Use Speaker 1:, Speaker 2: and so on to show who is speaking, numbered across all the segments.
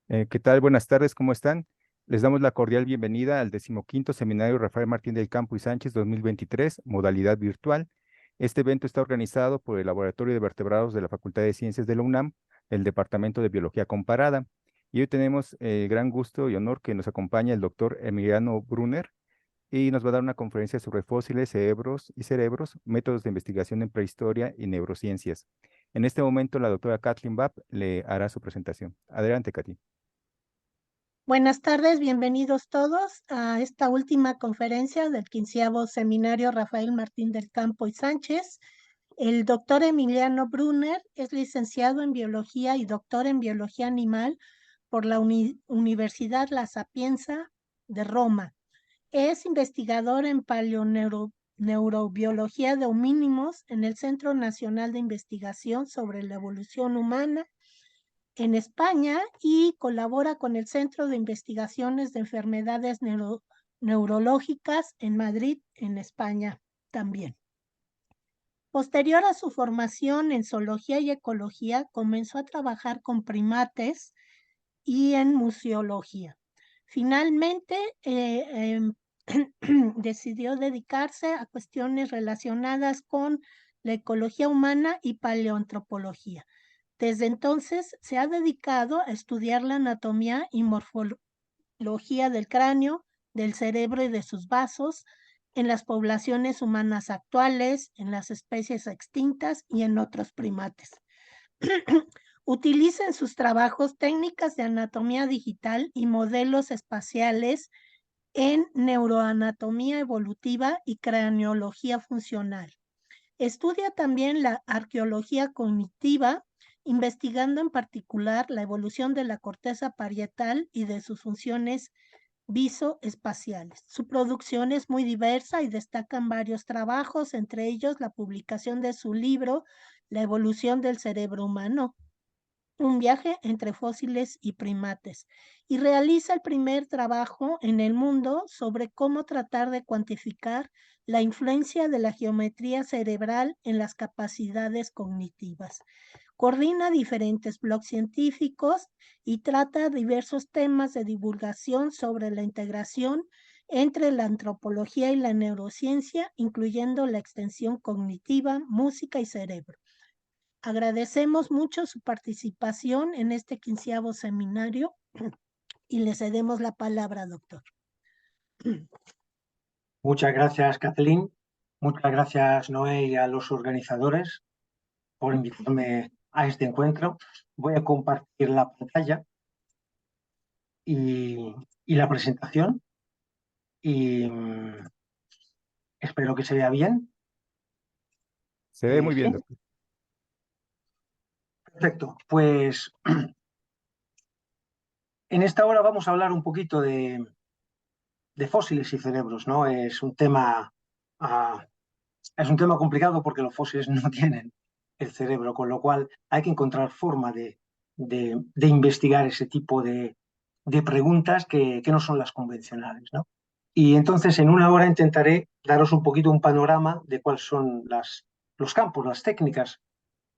Speaker 1: ¿Qué tal? Buenas tardes, ¿cómo están? Les damos la cordial bienvenida al 15º Seminario Rafael Martín del Campo y Sánchez 2023, modalidad virtual. Este evento está organizado por el Laboratorio de Vertebrados de la Facultad de Ciencias de la UNAM, el Departamento de Biología Comparada. Y hoy tenemos el gran gusto y honor que nos acompañe el doctor Emiliano Brunner y nos va a dar una conferencia sobre fósiles, cerebros, métodos de investigación en prehistoria y neurociencias. En este momento, la doctora Kathleen Babb le hará su presentación. Adelante, Katy.
Speaker 2: Buenas tardes, bienvenidos todos a esta última conferencia del 15º Seminario Rafael Martín del Campo y Sánchez. El doctor Emiliano Brunner es licenciado en Biología y doctor en Biología Animal por la Universidad La Sapienza de Roma. Es investigador en paleoneurobiología de homínimos en el Centro Nacional de Investigación sobre la Evolución Humana en España y colabora con el Centro de Investigaciones de Enfermedades Neurológicas en Madrid, en España también. Posterior a su formación en zoología y ecología, comenzó a trabajar con primates y en museología. Finalmente, decidió dedicarse a cuestiones relacionadas con la ecología humana y paleoantropología. Desde entonces se ha dedicado a estudiar la anatomía y morfología del cráneo, del cerebro y de sus vasos en las poblaciones humanas actuales, en las especies extintas y en otros primates. Utiliza en sus trabajos técnicas de anatomía digital y modelos espaciales en neuroanatomía evolutiva y craneología funcional. Estudia también la arqueología cognitiva, investigando en particular la evolución de la corteza parietal y de sus funciones visoespaciales. Su producción es muy diversa y destacan varios trabajos, entre ellos la publicación de su libro La evolución del cerebro humano, un viaje entre fósiles y primates, y realiza el primer trabajo en el mundo sobre cómo tratar de cuantificar la influencia de la geometría cerebral en las capacidades cognitivas. Coordina diferentes blogs científicos y trata diversos temas de divulgación sobre la integración entre la antropología y la neurociencia, incluyendo la extensión cognitiva, música y cerebro. Agradecemos mucho su participación en este 15º seminario y le cedemos la palabra, doctor.
Speaker 3: Muchas gracias, Kathleen. Muchas gracias, Noé, y a los organizadores por invitarme a este encuentro. Voy a compartir la pantalla y la presentación y espero que se vea bien.
Speaker 1: Se ve muy bien,
Speaker 3: Sí,
Speaker 1: doctor.
Speaker 3: perfecto. Pues en esta hora vamos a hablar un poquito de fósiles y cerebros, ¿no? Ah, es un tema complicado porque los fósiles no tienen el cerebro, con lo cual hay que encontrar forma de investigar ese tipo de preguntas que no son las convencionales, ¿no? Y entonces en una hora intentaré daros un poquito un panorama de cuáles son los campos, las técnicas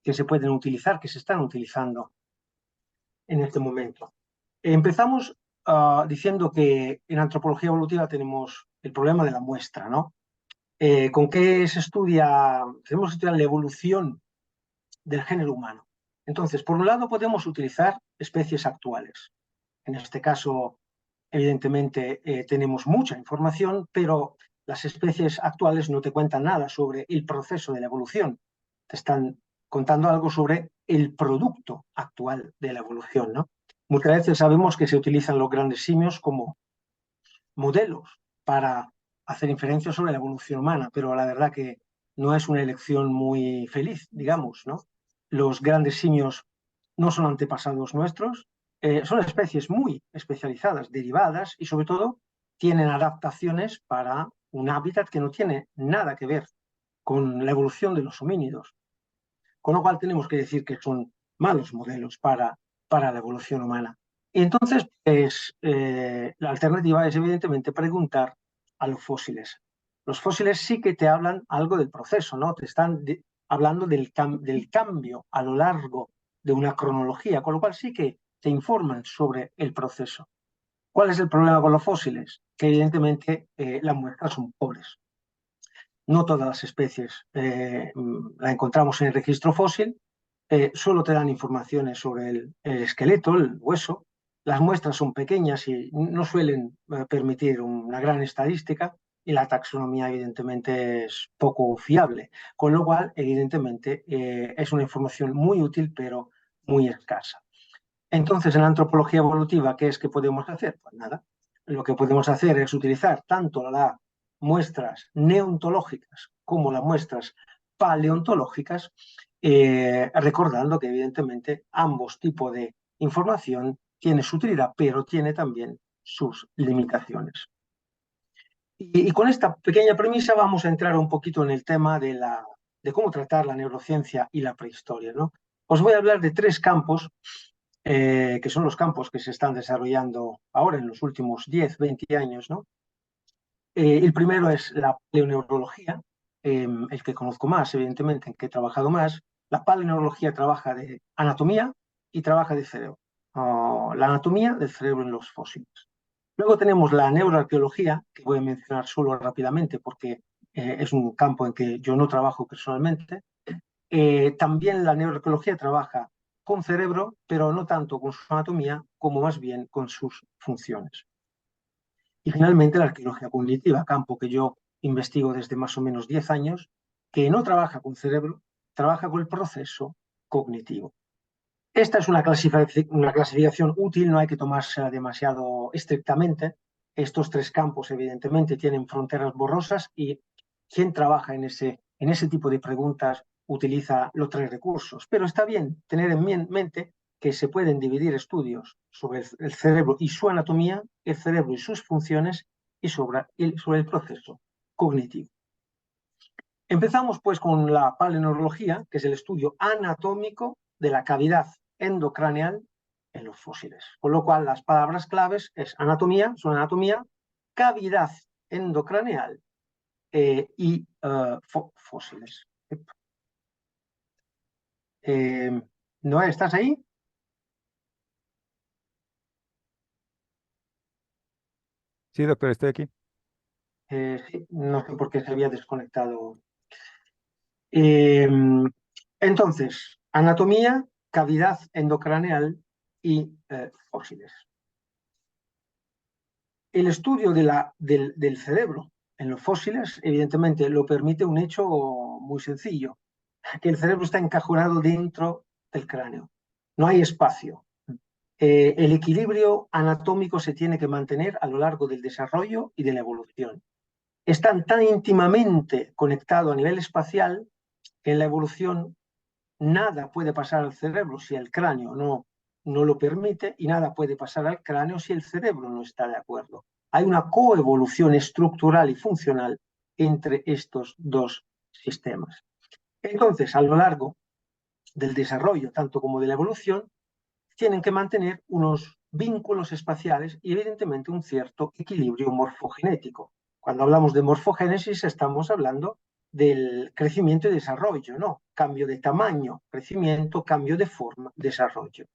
Speaker 3: que se pueden utilizar, que se están utilizando en este momento. Empezamos diciendo que en antropología evolutiva tenemos el problema de la muestra, ¿no? ¿Con qué se estudia? Tenemos que estudiar la evolución del género humano. Entonces, por un lado, podemos utilizar especies actuales. En este caso, evidentemente, tenemos mucha información, pero las especies actuales no te cuentan nada sobre el proceso de la evolución. Te están contando algo sobre el producto actual de la evolución, ¿no? Muchas veces sabemos que se utilizan los grandes simios como modelos para hacer inferencias sobre la evolución humana, pero la verdad que no es una elección muy feliz, digamos, ¿no? Los grandes simios no son antepasados nuestros, son especies muy especializadas, derivadas y sobre todo tienen adaptaciones para un hábitat que no tiene nada que ver con la evolución de los homínidos. Con lo cual tenemos que decir que son malos modelos para la evolución humana. Y entonces, pues, la alternativa es evidentemente preguntar a los fósiles. Los fósiles sí que te hablan algo del proceso, ¿no? Te están hablando del cambio a lo largo de una cronología, con lo cual sí que te informan sobre el proceso. ¿Cuál es el problema con los fósiles? Que evidentemente las muestras son pobres. No todas las especies la encontramos en el registro fósil, solo te dan informaciones sobre el esqueleto, el hueso. Las muestras son pequeñas y no suelen permitir una gran estadística, y la taxonomía evidentemente es poco fiable, con lo cual evidentemente es una información muy útil pero muy escasa. Entonces, en la antropología evolutiva, ¿qué es que podemos hacer? Pues nada, lo que podemos hacer es utilizar tanto las muestras neontológicas como las muestras paleontológicas, recordando que evidentemente ambos tipos de información tiene su utilidad, pero tiene también sus limitaciones. Y con esta pequeña premisa vamos a entrar un poquito en el tema de cómo tratar la neurociencia y la prehistoria, ¿no? Os voy a hablar de tres campos que son los campos que se están desarrollando ahora en los últimos 10, 20 años, ¿no? El primero es la paleoneurología, el que conozco más, evidentemente, en que he trabajado más. La paleoneurología trabaja de anatomía y trabaja de cerebro. La anatomía del cerebro en los fósiles. Luego tenemos la neuroarqueología, que voy a mencionar solo rápidamente porque es un campo en que yo no trabajo personalmente. También la neuroarqueología trabaja con cerebro, pero no tanto con su anatomía, como más bien con sus funciones. Y finalmente la arqueología cognitiva, campo que yo investigo desde más o menos 10 años, que no trabaja con cerebro, trabaja con el proceso cognitivo. Esta es una clasificación útil, no hay que tomársela demasiado estrictamente. Estos tres campos, evidentemente, tienen fronteras borrosas y quien trabaja en ese tipo de preguntas utiliza los tres recursos. Pero está bien tener en mente que se pueden dividir estudios sobre el cerebro y su anatomía, el cerebro y sus funciones, y sobre el proceso cognitivo. Empezamos pues con la paleoneurología, que es el estudio anatómico de la cavidad endocraneal en los fósiles. Con lo cual las palabras claves es anatomía, son anatomía, cavidad endocraneal y fósiles. Noé, ¿estás ahí?
Speaker 1: Sí, doctor, estoy aquí.
Speaker 3: Sí, no sé por qué se había desconectado. Entonces, anatomía, cavidad endocraneal y fósiles. El estudio del cerebro en los fósiles, evidentemente, lo permite un hecho muy sencillo, que el cerebro está encajonado dentro del cráneo. No hay espacio. El equilibrio anatómico se tiene que mantener a lo largo del desarrollo y de la evolución. Están tan íntimamente conectados a nivel espacial que en la evolución nada puede pasar al cerebro si el cráneo no lo permite, y nada puede pasar al cráneo si el cerebro no está de acuerdo. Hay una coevolución estructural y funcional entre estos dos sistemas. Entonces, a lo largo del desarrollo, tanto como de la evolución, tienen que mantener unos vínculos espaciales y evidentemente un cierto equilibrio morfogenético. Cuando hablamos de morfogénesis estamos hablando del crecimiento y desarrollo, ¿no? Cambio de tamaño, crecimiento, cambio de forma, desarrollo.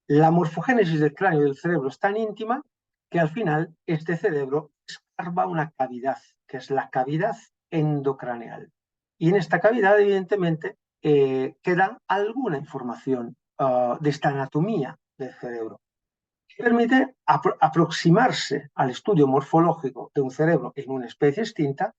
Speaker 3: La morfogénesis del cráneo y del cerebro es tan íntima que al final este cerebro escarba una cavidad, que es la cavidad endocraneal. Y en esta cavidad, evidentemente, queda alguna información de esta anatomía del cerebro, que permite aproximarse al estudio morfológico de un cerebro en una especie extinta,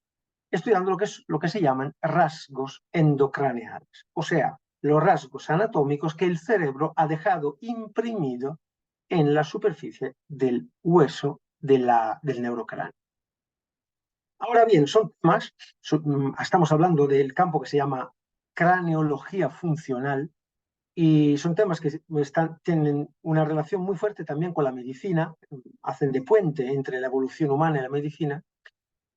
Speaker 3: estudiando lo que se llaman rasgos endocraneales, o sea, los rasgos anatómicos que el cerebro ha dejado imprimido en la superficie del hueso del neurocráneo. Ahora bien, son temas, estamos hablando del campo que se llama craneología funcional, y son temas que tienen una relación muy fuerte también con la medicina, hacen de puente entre la evolución humana y la medicina.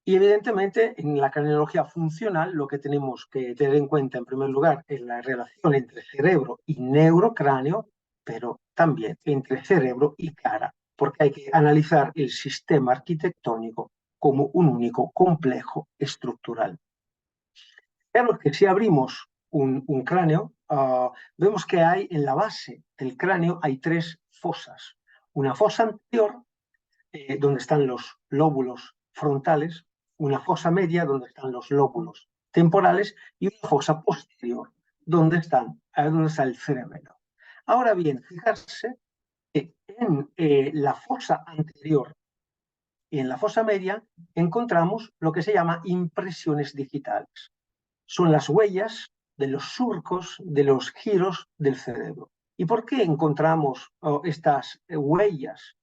Speaker 3: Y evidentemente en la craneología funcional lo que tenemos que tener en cuenta en primer lugar es la relación entre cerebro y neurocráneo, pero también entre cerebro y cara, porque hay que analizar el sistema arquitectónico como un único complejo estructural. Vemos que si abrimos un cráneo, vemos que hay en la base del cráneo hay tres fosas. Una fosa anterior, donde están los lóbulos frontales, una fosa media, donde están los lóbulos temporales, y una fosa posterior, donde está el cerebelo. Ahora bien, fijarse que en la fosa anterior y en la fosa media encontramos lo que se llama impresiones digitales. Son las huellas de los surcos, de los giros del cerebro. ¿Y por qué encontramos estas huellas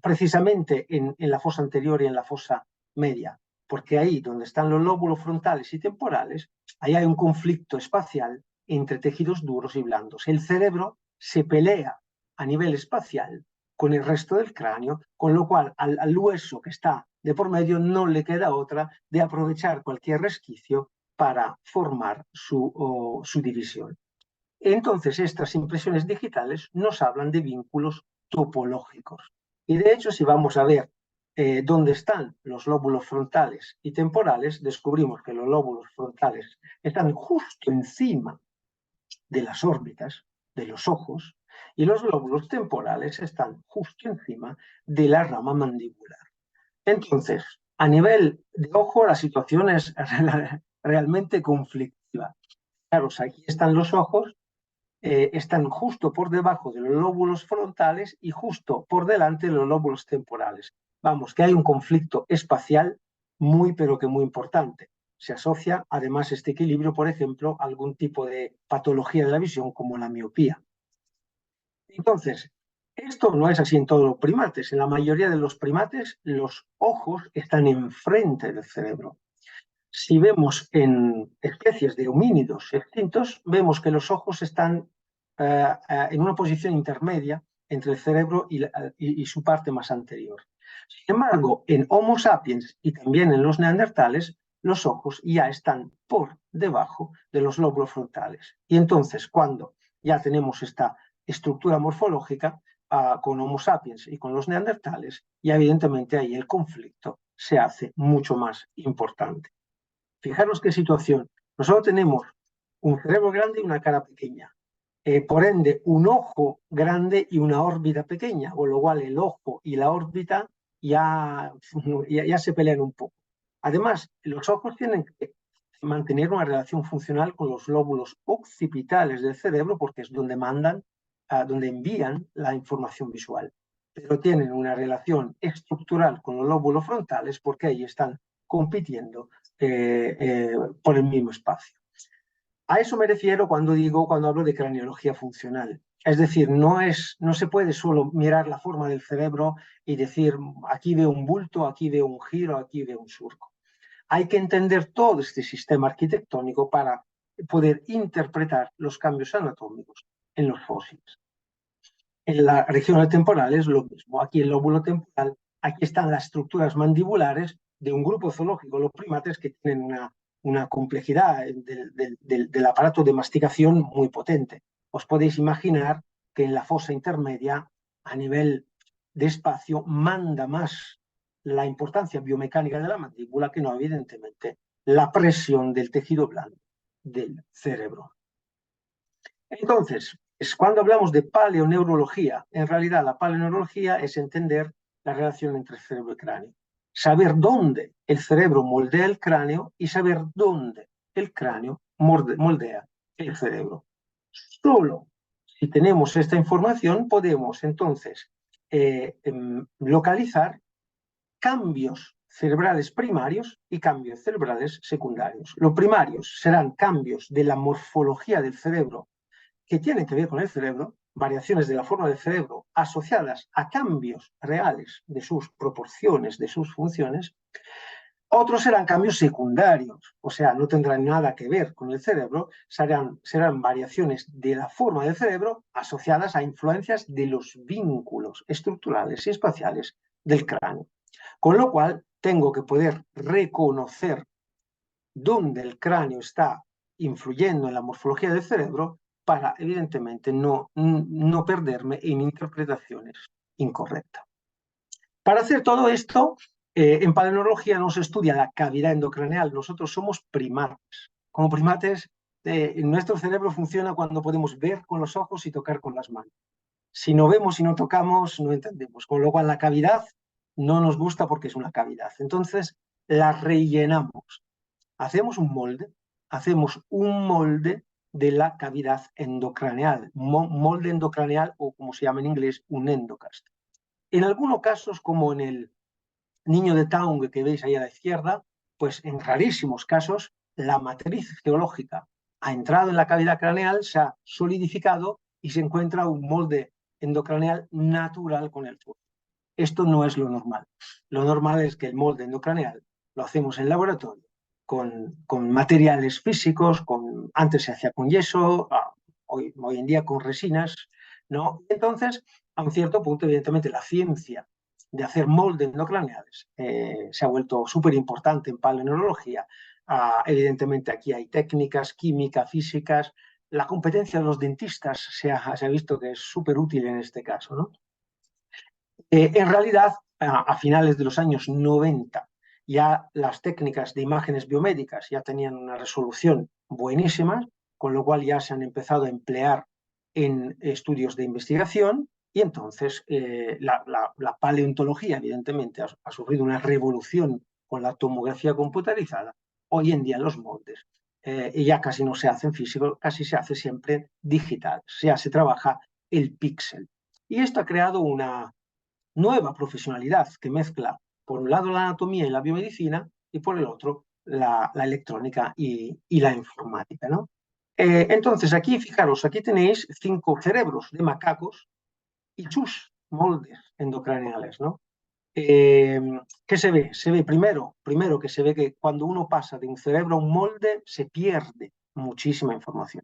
Speaker 3: precisamente en la fosa anterior y en la fosa media? Porque ahí donde están los lóbulos frontales y temporales, ahí hay un conflicto espacial entre tejidos duros y blandos. El cerebro se pelea a nivel espacial con el resto del cráneo, con lo cual al hueso que está de por medio no le queda otra de aprovechar cualquier resquicio para formar su división. Entonces, estas impresiones digitales nos hablan de vínculos topológicos. Y de hecho, si vamos a ver dónde están los lóbulos frontales y temporales, descubrimos que los lóbulos frontales están justo encima de las órbitas de los ojos y los lóbulos temporales están justo encima de la rama mandibular. Entonces, a nivel de ojo, la situación es realmente conflictiva. Claro, aquí están los ojos, están justo por debajo de los lóbulos frontales y justo por delante de los lóbulos temporales. Vamos, que hay un conflicto espacial muy, pero que muy importante. Se asocia, además, este equilibrio, por ejemplo, a algún tipo de patología de la visión como la miopía. Entonces, esto no es así en todos los primates. En la mayoría de los primates, los ojos están enfrente del cerebro. Si vemos en especies de homínidos extintos, vemos que los ojos están en una posición intermedia entre el cerebro y su parte más anterior. Sin embargo, en Homo sapiens y también en los neandertales, los ojos ya están por debajo de los lóbulos frontales. Y entonces, cuando ya tenemos esta estructura morfológica con Homo sapiens y con los neandertales, y evidentemente ahí el conflicto se hace mucho más importante. Fijaros qué situación. Nosotros tenemos un cerebro grande y una cara pequeña. Por ende, un ojo grande y una órbita pequeña, con lo cual el ojo y la órbita ya se pelean un poco. Además, los ojos tienen que mantener una relación funcional con los lóbulos occipitales del cerebro porque es donde donde envían la información visual. Pero tienen una relación estructural con los lóbulos frontales porque ahí están compitiendo por el mismo espacio. A eso me refiero cuando hablo de craneología funcional. Es decir, no se puede solo mirar la forma del cerebro y decir, aquí veo un bulto, aquí veo un giro, aquí veo un surco. Hay que entender todo este sistema arquitectónico para poder interpretar los cambios anatómicos en los fósiles. En la región temporal es lo mismo. Aquí el lóbulo temporal, aquí están las estructuras mandibulares de un grupo zoológico, los primates, que tienen una complejidad del aparato de masticación muy potente. Os podéis imaginar que en la fosa intermedia, a nivel de espacio, manda más la importancia biomecánica de la mandíbula que no, evidentemente, la presión del tejido blando del cerebro. Entonces, cuando hablamos de paleoneurología, en realidad la paleoneurología es entender la relación entre cerebro y cráneo. Saber dónde el cerebro moldea el cráneo y saber dónde el cráneo moldea el cerebro. Solo si tenemos esta información podemos entonces localizar cambios cerebrales primarios y cambios cerebrales secundarios. Los primarios serán cambios de la morfología del cerebro que tienen que ver con el cerebro, variaciones de la forma del cerebro asociadas a cambios reales de sus proporciones, de sus funciones. Otros serán cambios secundarios, o sea, no tendrán nada que ver con el cerebro, serán variaciones de la forma del cerebro asociadas a influencias de los vínculos estructurales y espaciales del cráneo. Con lo cual, tengo que poder reconocer dónde el cráneo está influyendo en la morfología del cerebro para, evidentemente, no perderme en interpretaciones incorrectas. Para hacer todo esto, en paleontología no se estudia la cavidad endocraneal. Nosotros somos primates. Como primates, nuestro cerebro funciona cuando podemos ver con los ojos y tocar con las manos. Si no vemos y no tocamos, no entendemos. Con lo cual la cavidad no nos gusta porque es una cavidad. Entonces la rellenamos. Hacemos un molde de la cavidad endocraneal, molde endocraneal o como se llama en inglés, un endocast. En algunos casos, como en el niño de Taung que veis ahí a la izquierda, pues en rarísimos casos la matriz geológica ha entrado en la cavidad craneal, se ha solidificado y se encuentra un molde endocraneal natural con el fuego. Esto no es lo normal. Lo normal es que el molde endocraneal lo hacemos en laboratorio con materiales físicos, antes se hacía con yeso, hoy en día con resinas, ¿no? Entonces, a un cierto punto, evidentemente, la ciencia de hacer moldes endocraneales se ha vuelto súper importante en paleoneurología. Evidentemente, aquí hay técnicas, química, físicas. La competencia de los dentistas se ha visto que es súper útil en este caso, ¿no? En realidad, a finales de los años 90, ya las técnicas de imágenes biomédicas ya tenían una resolución buenísima, con lo cual ya se han empezado a emplear en estudios de investigación y entonces la paleontología, evidentemente, ha sufrido una revolución con la tomografía computarizada. Hoy en día los moldes ya casi no se hacen físicos, casi se hace siempre digital, ya se trabaja el píxel. Y esto ha creado una nueva profesionalidad que mezcla, por un lado, la anatomía y la biomedicina y por el otro, la electrónica y la informática, ¿no? Entonces, aquí, fijaros, aquí tenéis 5 cerebros de macacos y sus moldes endocraneales, ¿no? ¿Qué se ve? Se ve primero que se ve que cuando uno pasa de un cerebro a un molde, se pierde muchísima información.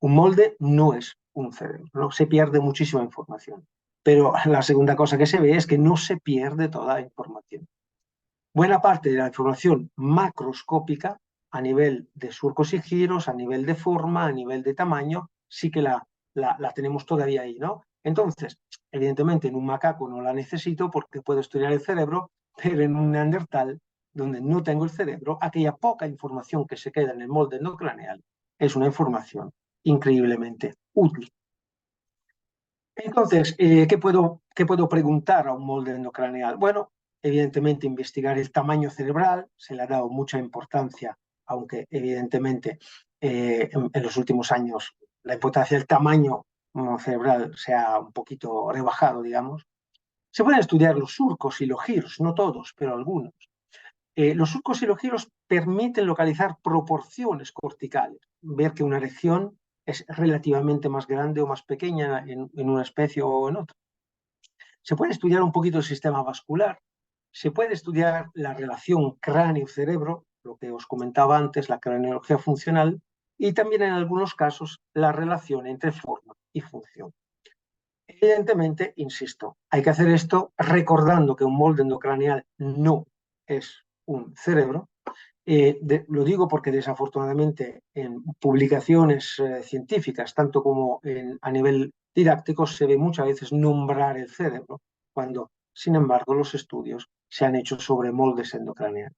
Speaker 3: Un molde no es un cerebro, ¿no? Se pierde muchísima información. Pero la segunda cosa que se ve es que no se pierde toda la información. Buena parte de la información macroscópica, a nivel de surcos y giros, a nivel de forma, a nivel de tamaño, sí que la tenemos todavía ahí, ¿no? Entonces, evidentemente en un macaco no la necesito porque puedo estudiar el cerebro, pero en un neandertal, donde no tengo el cerebro, aquella poca información que se queda en el molde endocraneal es una información increíblemente útil. Entonces, ¿qué puedo preguntar a un molde endocraneal? Bueno, evidentemente investigar el tamaño cerebral, se le ha dado mucha importancia, aunque evidentemente en los últimos años la importancia del tamaño cerebral se ha un poquito rebajado, digamos. Se pueden estudiar los surcos y los giros, no todos, pero algunos. Los surcos y los giros permiten localizar proporciones corticales, ver que una región es relativamente más grande o más pequeña en una especie o en otra. Se puede estudiar un poquito el sistema vascular, se puede estudiar la relación cráneo-cerebro, lo que os comentaba antes, la craneología funcional, y también en algunos casos la relación entre forma y función. Evidentemente, insisto, hay que hacer esto recordando que un molde endocraneal no es un cerebro. Lo digo porque desafortunadamente en publicaciones científicas, tanto como a nivel didáctico, se ve muchas veces nombrar el cerebro, cuando, sin embargo, los estudios se han hecho sobre moldes endocraneales.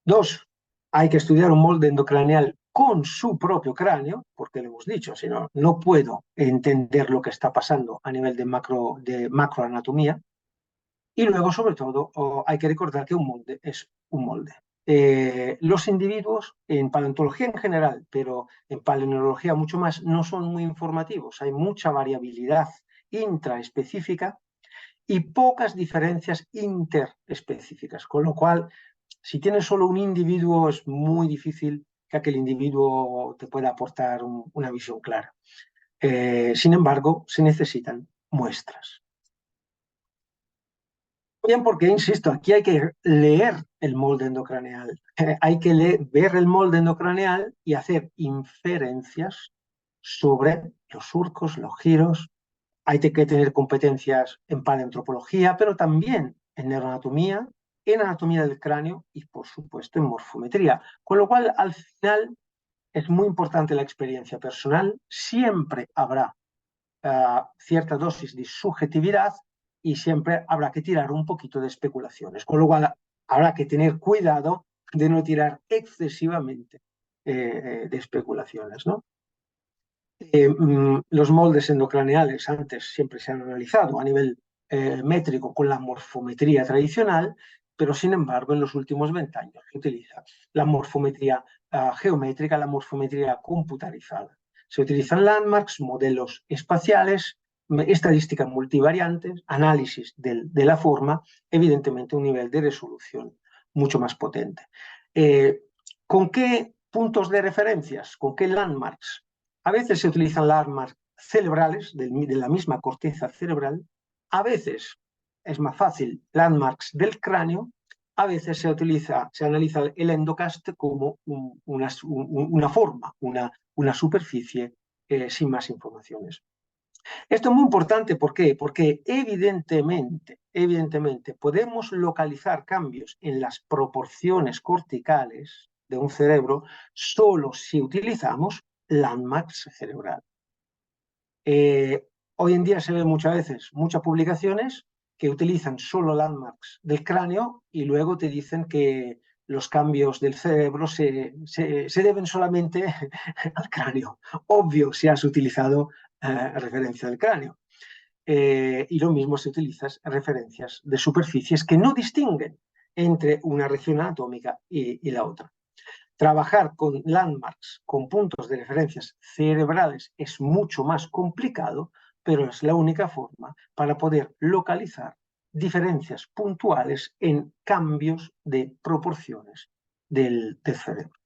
Speaker 3: 2, hay que estudiar un molde endocraneal con su propio cráneo, porque lo hemos dicho, si no, no puedo entender lo que está pasando a nivel de macroanatomía. Y luego, sobre todo, hay que recordar que un molde es un molde. Los individuos, en paleontología en general, pero en paleoneurología mucho más, no son muy informativos. Hay mucha variabilidad intraespecífica y pocas diferencias interespecíficas, con lo cual, si tienes solo un individuo, es muy difícil que aquel individuo te pueda aportar una visión clara. Sin embargo, se necesitan muestras. Bien, porque, insisto, aquí hay que leer el molde endocraneal, hay que ver el molde endocraneal y hacer inferencias sobre los surcos, los giros. Hay que tener competencias en paleoantropología, pero también en neuroanatomía, en anatomía del cráneo y, por supuesto, en morfometría. Con lo cual, al final, es muy importante la experiencia personal. Siempre habrá cierta dosis de subjetividad y siempre habrá que tirar un poquito de especulaciones, con lo cual habrá que tener cuidado de no tirar excesivamente de especulaciones, ¿no? Los moldes endocraneales antes siempre se han analizado a nivel métrico con la morfometría tradicional, pero sin embargo en los últimos 20 años se utiliza la morfometría geométrica, la morfometría computarizada. Se utilizan landmarks, modelos espaciales, estadística multivariante, análisis de la forma, evidentemente un nivel de resolución mucho más potente. ¿Con qué puntos de referencias? ¿Con qué landmarks? A veces se utilizan landmarks cerebrales de la misma corteza cerebral, a veces es más fácil landmarks del cráneo, a veces se analiza el endocast como una forma, una superficie sin más informaciones. Esto es muy importante, ¿por qué? Porque evidentemente podemos localizar cambios en las proporciones corticales de un cerebro solo si utilizamos landmarks cerebrales. Hoy en día se ven muchas veces muchas publicaciones que utilizan solo landmarks del cráneo y luego te dicen que los cambios del cerebro se deben solamente al cráneo. Obvio si has utilizado referencia del cráneo. Y lo mismo se utilizan referencias de superficies que no distinguen entre una región anatómica y la otra. Trabajar con landmarks, con puntos de referencias cerebrales, es mucho más complicado, pero es la única forma para poder localizar diferencias puntuales en cambios de proporciones del cerebro.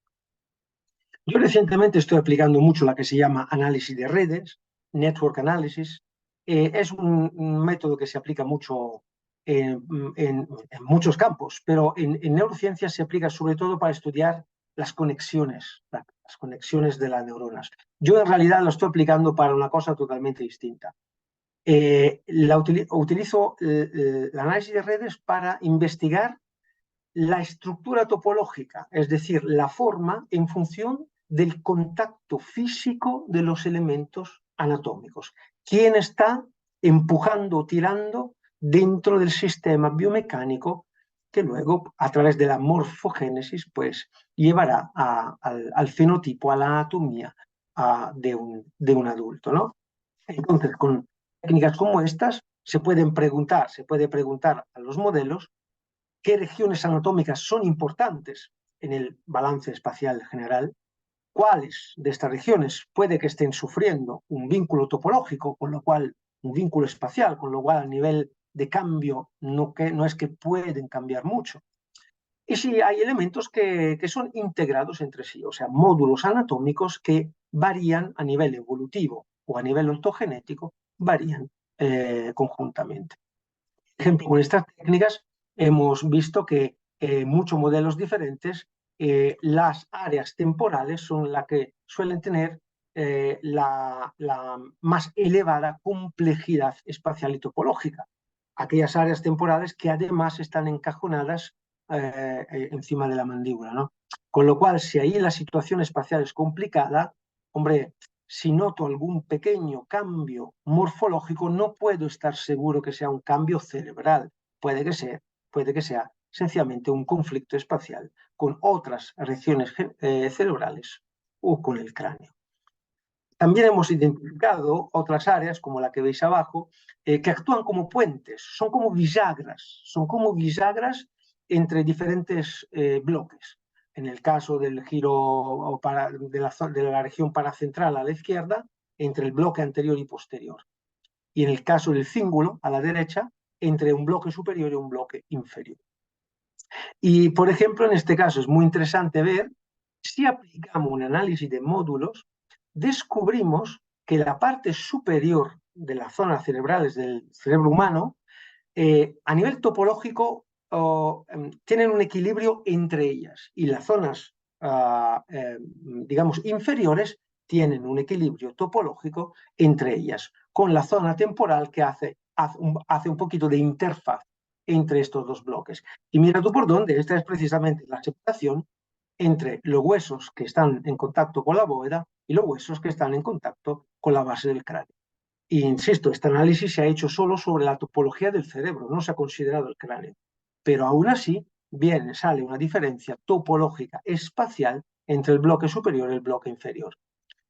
Speaker 3: Yo recientemente estoy aplicando mucho la que se llama análisis de redes, network analysis. Es un método que se aplica mucho en muchos campos, pero en neurociencias se aplica sobre todo para estudiar las conexiones de las neuronas. Yo en realidad lo estoy aplicando para una cosa totalmente distinta. Utilizo el análisis de redes para investigar la estructura topológica, es decir, la forma en función del contacto físico de los elementos anatómicos. ¿Quién está empujando o tirando dentro del sistema biomecánico que luego, a través de la morfogénesis, pues llevará al fenotipo, a la anatomía de un adulto, ¿no? Entonces, con técnicas como estas, se puede preguntar a los modelos qué regiones anatómicas son importantes en el balance espacial general, cuáles de estas regiones puede que estén sufriendo un vínculo topológico, con lo cual un vínculo espacial, con lo cual a nivel de cambio no es que pueden cambiar mucho. Y si hay elementos que son integrados entre sí, o sea, módulos anatómicos que varían a nivel evolutivo o a nivel ontogenético, varían conjuntamente. Por ejemplo, con estas técnicas hemos visto que muchos modelos diferentes, las áreas temporales son las que suelen tener la más elevada complejidad espacial y topológica. Aquellas áreas temporales que además están encajonadas encima de la mandíbula, ¿no? Con lo cual, si ahí la situación espacial es complicada, hombre, si noto algún pequeño cambio morfológico, no puedo estar seguro que sea un cambio cerebral. Puede que sea sencillamente un conflicto espacial con otras regiones cerebrales o con el cráneo. También hemos identificado otras áreas, como la que veis abajo, que actúan como puentes, son como bisagras entre diferentes bloques. En el caso del giro de la región paracentral a la izquierda, entre el bloque anterior y posterior. Y en el caso del cíngulo, a la derecha, entre un bloque superior y un bloque inferior. Y, por ejemplo, en este caso es muy interesante ver, si aplicamos un análisis de módulos, descubrimos que la parte superior de las zonas cerebrales del cerebro humano, a nivel topológico, tienen un equilibrio entre ellas, y las zonas, digamos, inferiores tienen un equilibrio topológico entre ellas, con la zona temporal que hace un poquito de interfaz entre estos dos bloques. Y mira tú por dónde, esta es precisamente la separación entre los huesos que están en contacto con la bóveda y los huesos que están en contacto con la base del cráneo. Y insisto, este análisis se ha hecho solo sobre la topología del cerebro, no se ha considerado el cráneo. Pero aún así, sale una diferencia topológica espacial entre el bloque superior y el bloque inferior.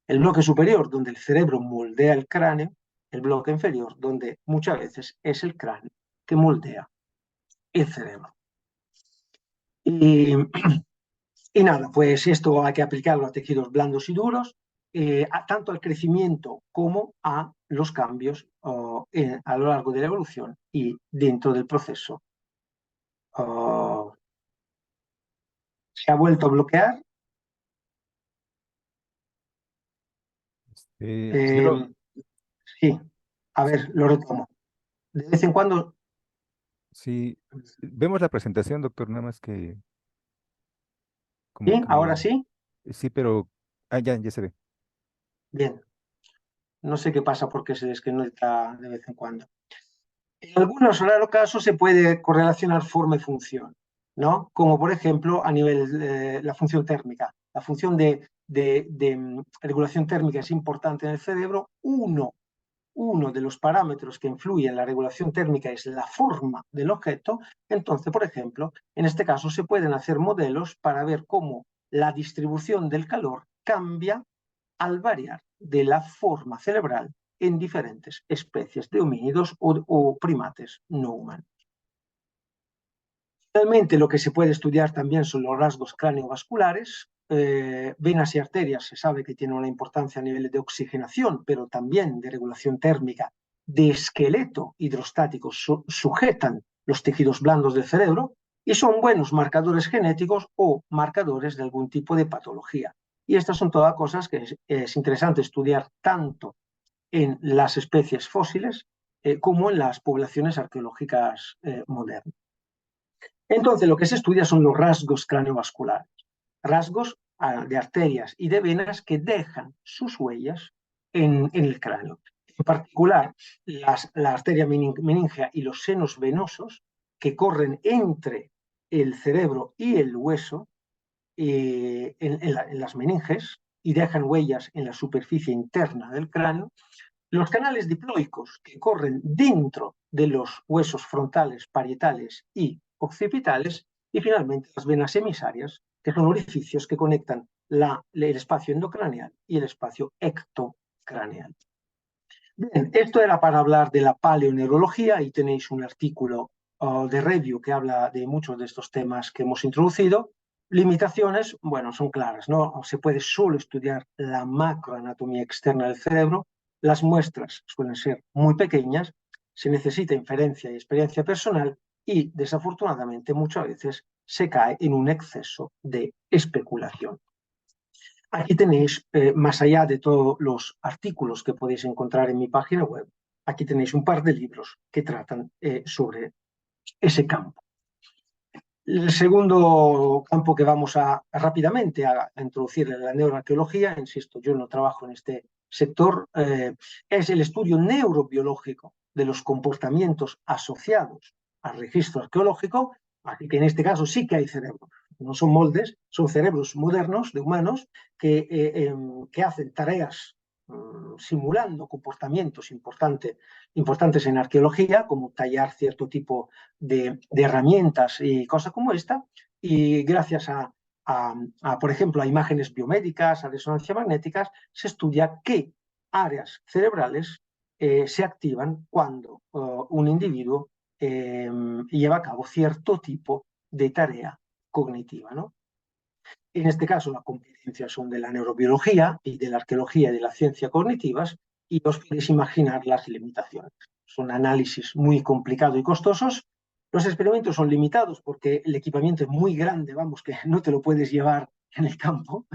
Speaker 3: El bloque superior, donde el cerebro moldea el cráneo, el bloque inferior, donde muchas veces es el cráneo que moldea el cerebro. Y, y nada, pues esto hay que aplicarlo a tejidos blandos y duros, tanto al crecimiento como a los cambios a lo largo de la evolución y dentro del proceso. Se ha vuelto a bloquear.
Speaker 1: Yo lo,
Speaker 3: Sí, a
Speaker 1: sí,
Speaker 3: ver, lo retomo. De vez en cuando,
Speaker 1: sí, vemos la presentación, doctor, nada más que como
Speaker 3: sí, ahora
Speaker 1: que,
Speaker 3: sí,
Speaker 1: sí, pero, ya se ve.
Speaker 3: bien. No sé qué pasa porque se desconecta de vez en cuando. En algunos raros casos se puede correlacionar forma y función, ¿no? Como por ejemplo a nivel de la función térmica. La función de regulación térmica es importante en el cerebro. Uno de los parámetros que influye en la regulación térmica es la forma del objeto. Entonces, por ejemplo, en este caso se pueden hacer modelos para ver cómo la distribución del calor cambia al variar de la forma cerebral en diferentes especies de homínidos o primates no humanos. Finalmente, lo que se puede estudiar también son los rasgos craneovasculares. Venas y arterias se sabe que tienen una importancia a nivel de oxigenación, pero también de regulación térmica, de esqueleto hidrostático, sujetan los tejidos blandos del cerebro y son buenos marcadores genéticos o marcadores de algún tipo de patología. Y estas son todas cosas que es interesante estudiar tanto en las especies fósiles como en las poblaciones arqueológicas modernas. Entonces, lo que se estudia son los rasgos craneovasculares, rasgos de arterias y de venas que dejan sus huellas en el cráneo. En particular, la arteria meningea y los senos venosos que corren entre el cerebro y el hueso en las meninges y dejan huellas en la superficie interna del cráneo. Los canales diploicos que corren dentro de los huesos frontales, parietales y occipitales, y finalmente las venas emisarias, que son orificios que conectan el espacio endocraneal y el espacio ectocraneal. Bien, esto era para hablar de la paleoneurología y tenéis un artículo de review que habla de muchos de estos temas que hemos introducido. Limitaciones, bueno, son claras, ¿no? Se puede solo estudiar la macroanatomía externa del cerebro, las muestras suelen ser muy pequeñas, se necesita inferencia y experiencia personal y, desafortunadamente, muchas veces se cae en un exceso de especulación. Aquí tenéis, más allá de todos los artículos que podéis encontrar en mi página web, aquí tenéis un par de libros que tratan sobre ese campo. El segundo campo que vamos rápidamente a introducir en la neuroarqueología, insisto, yo no trabajo en este sector, es el estudio neurobiológico de los comportamientos asociados al registro arqueológico, así que en este caso sí que hay cerebros, no son moldes, son cerebros modernos de humanos que hacen tareas simulando comportamientos importantes en arqueología, como tallar cierto tipo de herramientas y cosas como esta, y gracias por ejemplo, a imágenes biomédicas, a resonancia magnéticas, se estudia qué áreas cerebrales se activan cuando un individuo lleva a cabo cierto tipo de tarea cognitiva, ¿no? En este caso, las competencias son de la neurobiología y de la arqueología y de la ciencia cognitivas, y os podéis imaginar las limitaciones. Son análisis muy complicados y costosos. Los experimentos son limitados porque el equipamiento es muy grande, vamos, que no te lo puedes llevar en el campo,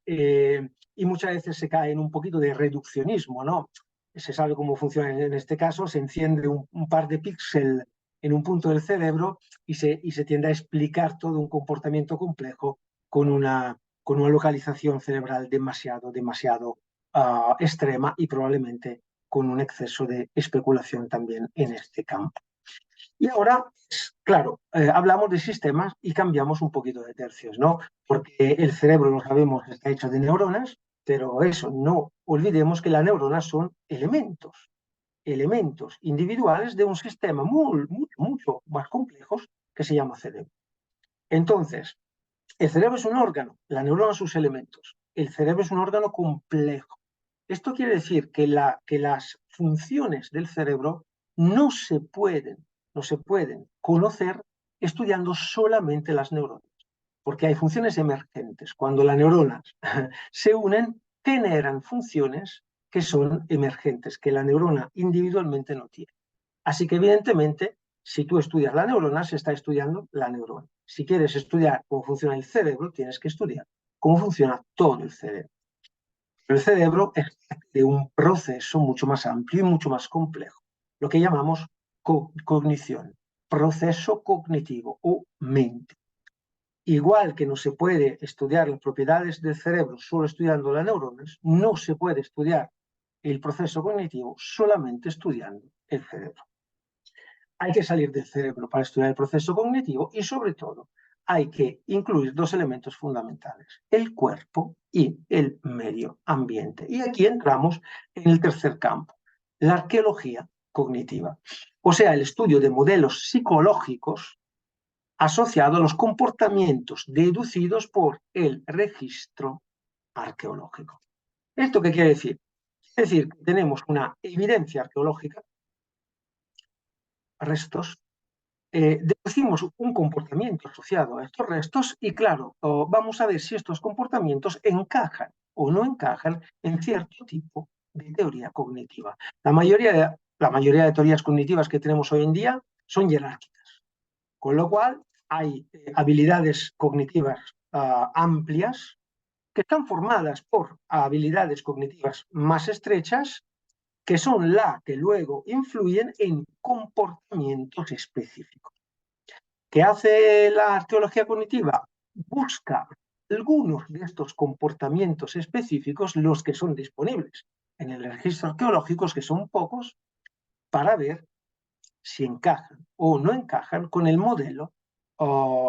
Speaker 3: y muchas veces se cae en un poquito de reduccionismo, ¿no? Se sabe cómo funciona en este caso, se enciende un par de píxeles en un punto del cerebro y se tiende a explicar todo un comportamiento complejo con una localización cerebral demasiado extrema y probablemente con un exceso de especulación también en este campo. Y ahora, claro, hablamos de sistemas y cambiamos un poquito de tercios, ¿no? Porque el cerebro, lo sabemos, está hecho de neuronas, pero eso, no olvidemos que las neuronas son elementos individuales de un sistema mucho más complejos que se llama cerebro. Entonces, el cerebro es un órgano, la neurona sus elementos. El cerebro es un órgano complejo. Esto quiere decir que las funciones del cerebro no se pueden conocer estudiando solamente las neuronas, porque hay funciones emergentes. Cuando las neuronas se unen, generan funciones que son emergentes, que la neurona individualmente no tiene. Así que, evidentemente, si tú estudias la neurona, se está estudiando la neurona. Si quieres estudiar cómo funciona el cerebro, tienes que estudiar cómo funciona todo el cerebro. El cerebro es de un proceso mucho más amplio y mucho más complejo, lo que llamamos cognición, proceso cognitivo o mente. Igual que no se puede estudiar las propiedades del cerebro solo estudiando las neuronas, no se puede estudiar el proceso cognitivo solamente estudiando el cerebro. Hay que salir del cerebro para estudiar el proceso cognitivo y, sobre todo, hay que incluir dos elementos fundamentales, el cuerpo y el medio ambiente. Y aquí entramos en el tercer campo, la arqueología cognitiva, o sea, el estudio de modelos psicológicos asociados a los comportamientos deducidos por el registro arqueológico. ¿Esto qué quiere decir? Es decir, que tenemos una evidencia arqueológica, restos, deducimos un comportamiento asociado a estos restos y, claro, vamos a ver si estos comportamientos encajan o no encajan en cierto tipo de teoría cognitiva. La mayoría de teorías cognitivas que tenemos hoy en día son jerárquicas, con lo cual hay habilidades cognitivas amplias que están formadas por habilidades cognitivas más estrechas, que son las que luego influyen en comportamientos específicos. ¿Qué hace la arqueología cognitiva? Busca algunos de estos comportamientos específicos, los que son disponibles en el registro arqueológico, que son pocos, para ver si encajan o no encajan con el modelo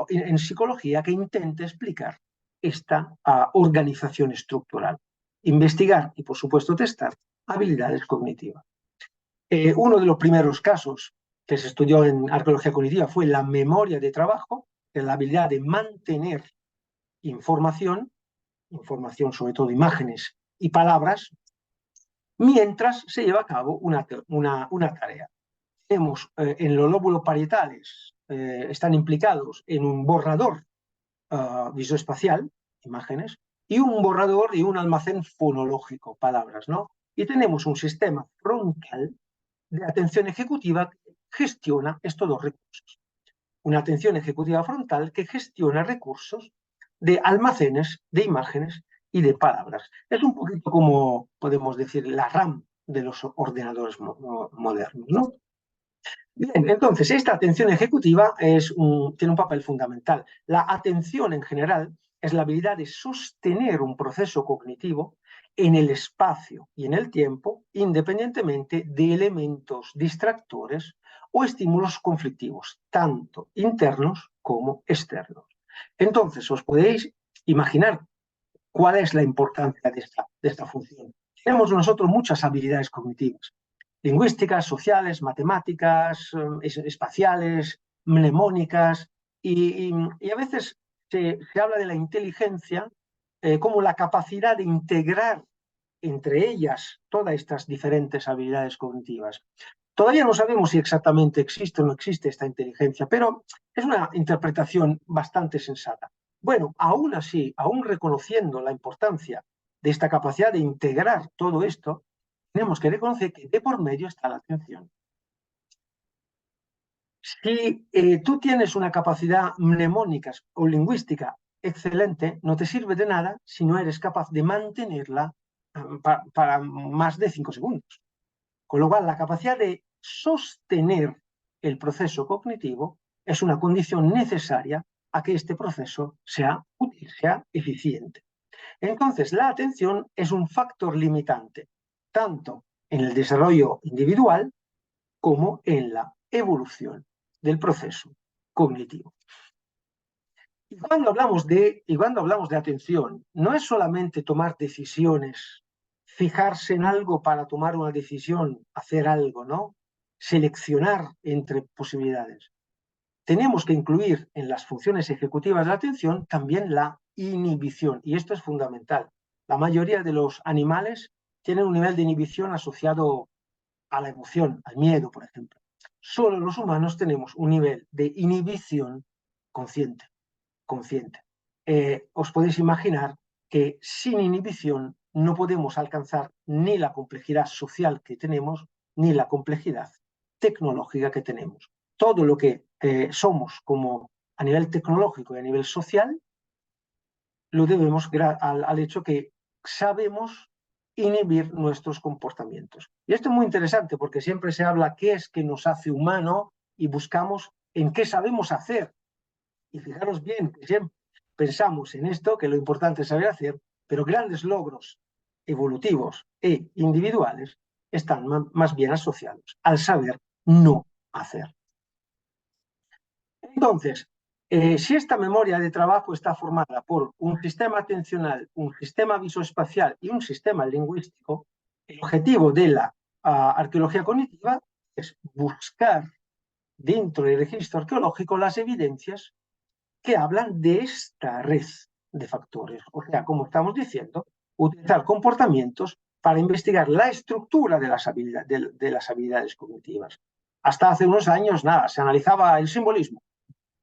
Speaker 3: en psicología que intente explicar esta organización estructural. Investigar y, por supuesto, testar habilidades cognitivas. Uno de los primeros casos que se estudió en arqueología cognitiva fue la memoria de trabajo, que es la habilidad de mantener información sobre todo imágenes y palabras, mientras se lleva a cabo una tarea. Tenemos en los lóbulos parietales, están implicados en un borrador visoespacial, imágenes, y un borrador y un almacén fonológico, palabras, ¿no? Y tenemos un sistema frontal de atención ejecutiva que gestiona estos dos recursos. Una atención ejecutiva frontal que gestiona recursos de almacenes, de imágenes y de palabras. Es un poquito como, podemos decir, la RAM de los ordenadores modernos, ¿no? Bien, entonces esta atención ejecutiva tiene un papel fundamental. La atención en general es la habilidad de sostener un proceso cognitivo en el espacio y en el tiempo, independientemente de elementos distractores o estímulos conflictivos, tanto internos como externos. Entonces, os podéis imaginar cuál es la importancia de esta función. Tenemos nosotros muchas habilidades cognitivas, lingüísticas, sociales, matemáticas, espaciales, mnemónicas, y a veces se habla de la inteligencia como la capacidad de integrar entre ellas todas estas diferentes habilidades cognitivas. Todavía no sabemos si exactamente existe o no existe esta inteligencia, pero es una interpretación bastante sensata. Bueno, aún así, aún reconociendo la importancia de esta capacidad de integrar todo esto, tenemos que reconocer que de por medio está la atención. Si tú tienes una capacidad mnemónica o lingüística excelente, no te sirve de nada si no eres capaz de mantenerla para más de 5 segundos. Con lo cual, la capacidad de sostener el proceso cognitivo es una condición necesaria a que este proceso sea útil, sea eficiente. Entonces, la atención es un factor limitante, tanto en el desarrollo individual como en la evolución del proceso cognitivo. Y cuando hablamos de atención, no es solamente tomar decisiones, fijarse en algo para tomar una decisión, hacer algo, ¿no? Seleccionar entre posibilidades. Tenemos que incluir en las funciones ejecutivas de la atención también la inhibición, y esto es fundamental. La mayoría de los animales tienen un nivel de inhibición asociado a la emoción, al miedo, por ejemplo. Solo los humanos tenemos un nivel de inhibición consciente. Os podéis imaginar que sin inhibición no podemos alcanzar ni la complejidad social que tenemos, ni la complejidad tecnológica que tenemos. Todo lo que somos como a nivel tecnológico y a nivel social, lo debemos al hecho que sabemos inhibir nuestros comportamientos. Y esto es muy interesante porque siempre se habla qué es que nos hace humano y buscamos en qué sabemos hacer. Y fijaros bien, que siempre pensamos en esto, que lo importante es saber hacer, pero grandes logros evolutivos e individuales están más bien asociados al saber no hacer. Entonces, si esta memoria de trabajo está formada por un sistema atencional, un sistema visoespacial y un sistema lingüístico, el objetivo de la arqueología cognitiva es buscar dentro del registro arqueológico las evidencias que hablan de esta red de factores. O sea, como estamos diciendo, utilizar comportamientos para investigar la estructura de las habilidades cognitivas. Hasta hace unos años, nada, se analizaba el simbolismo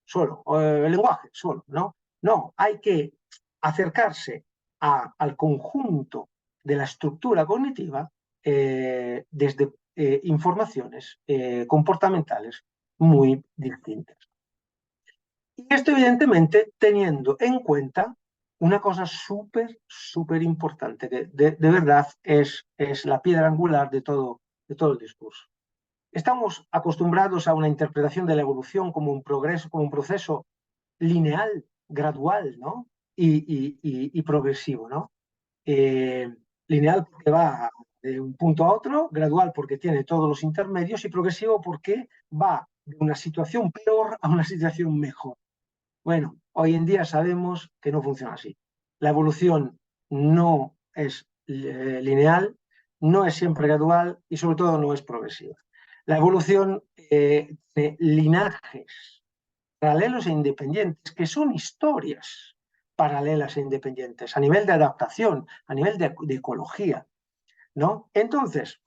Speaker 3: solo, el lenguaje solo, ¿no? No, hay que acercarse al conjunto de la estructura cognitiva desde informaciones comportamentales muy distintas. Y esto, evidentemente, teniendo en cuenta una cosa súper importante, que de verdad es la piedra angular de todo el discurso. Estamos acostumbrados a una interpretación de la evolución como un progreso, como un proceso lineal, gradual, ¿no? Y progresivo, ¿no? Lineal porque va de un punto a otro, gradual porque tiene todos los intermedios y progresivo porque va de una situación peor a una situación mejor. Bueno, hoy en día sabemos que no funciona así. La evolución no es lineal, no es siempre gradual y sobre todo no es progresiva. La evolución de linajes paralelos e independientes, que son historias paralelas e independientes, a nivel de adaptación, a nivel de ecología, ¿no? Entonces,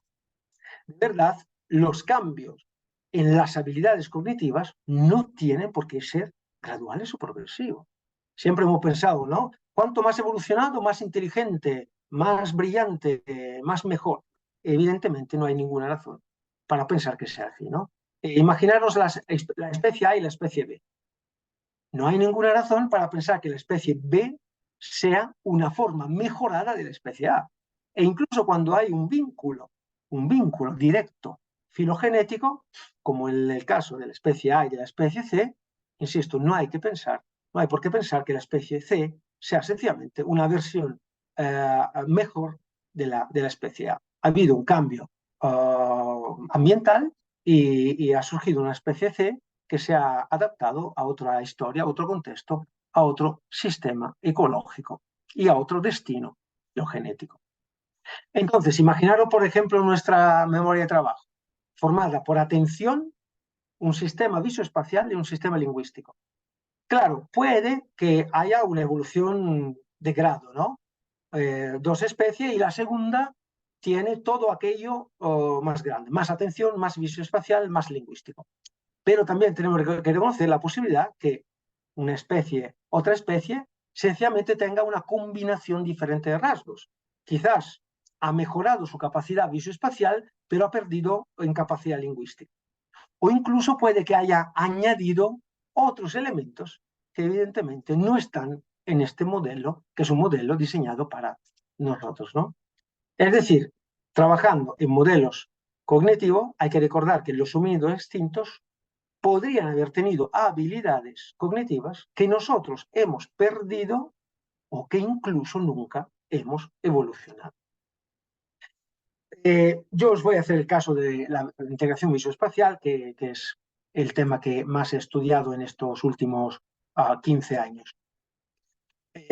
Speaker 3: de verdad, los cambios en las habilidades cognitivas no tienen por qué ser graduales o progresivos. Siempre hemos pensado, ¿no? Cuanto más evolucionado, más inteligente, más brillante, más mejor. Evidentemente no hay ninguna razón para pensar que sea así, ¿no? Imaginaros la especie A y la especie B. No hay ninguna razón para pensar que la especie B sea una forma mejorada de la especie A. E incluso cuando hay un vínculo directo filogenético, como en el caso de la especie A y de la especie C, insisto, no hay por qué pensar que la especie C sea sencillamente una versión mejor de la especie A. Ha habido un cambio ambiental y ha surgido una especie C que se ha adaptado a otra historia, a otro contexto, a otro sistema ecológico y a otro destino genético. Entonces, imaginaros, por ejemplo, nuestra memoria de trabajo, formada por atención, un sistema visoespacial y un sistema lingüístico. Claro, puede que haya una evolución de grado, ¿no? Dos especies y la segunda tiene todo aquello más grande, más atención, más visoespacial, más lingüístico. Pero también tenemos que reconocer la posibilidad que una especie, otra especie, sencillamente tenga una combinación diferente de rasgos. Quizás ha mejorado su capacidad visoespacial, pero ha perdido en capacidad lingüística. O incluso puede que haya añadido otros elementos que evidentemente no están en este modelo, que es un modelo diseñado para nosotros, ¿no? Es decir, trabajando en modelos cognitivos, hay que recordar que los homínidos extintos podrían haber tenido habilidades cognitivas que nosotros hemos perdido o que incluso nunca hemos evolucionado. Yo os voy a hacer el caso de la integración visoespacial, que es el tema que más he estudiado en estos últimos 15 años.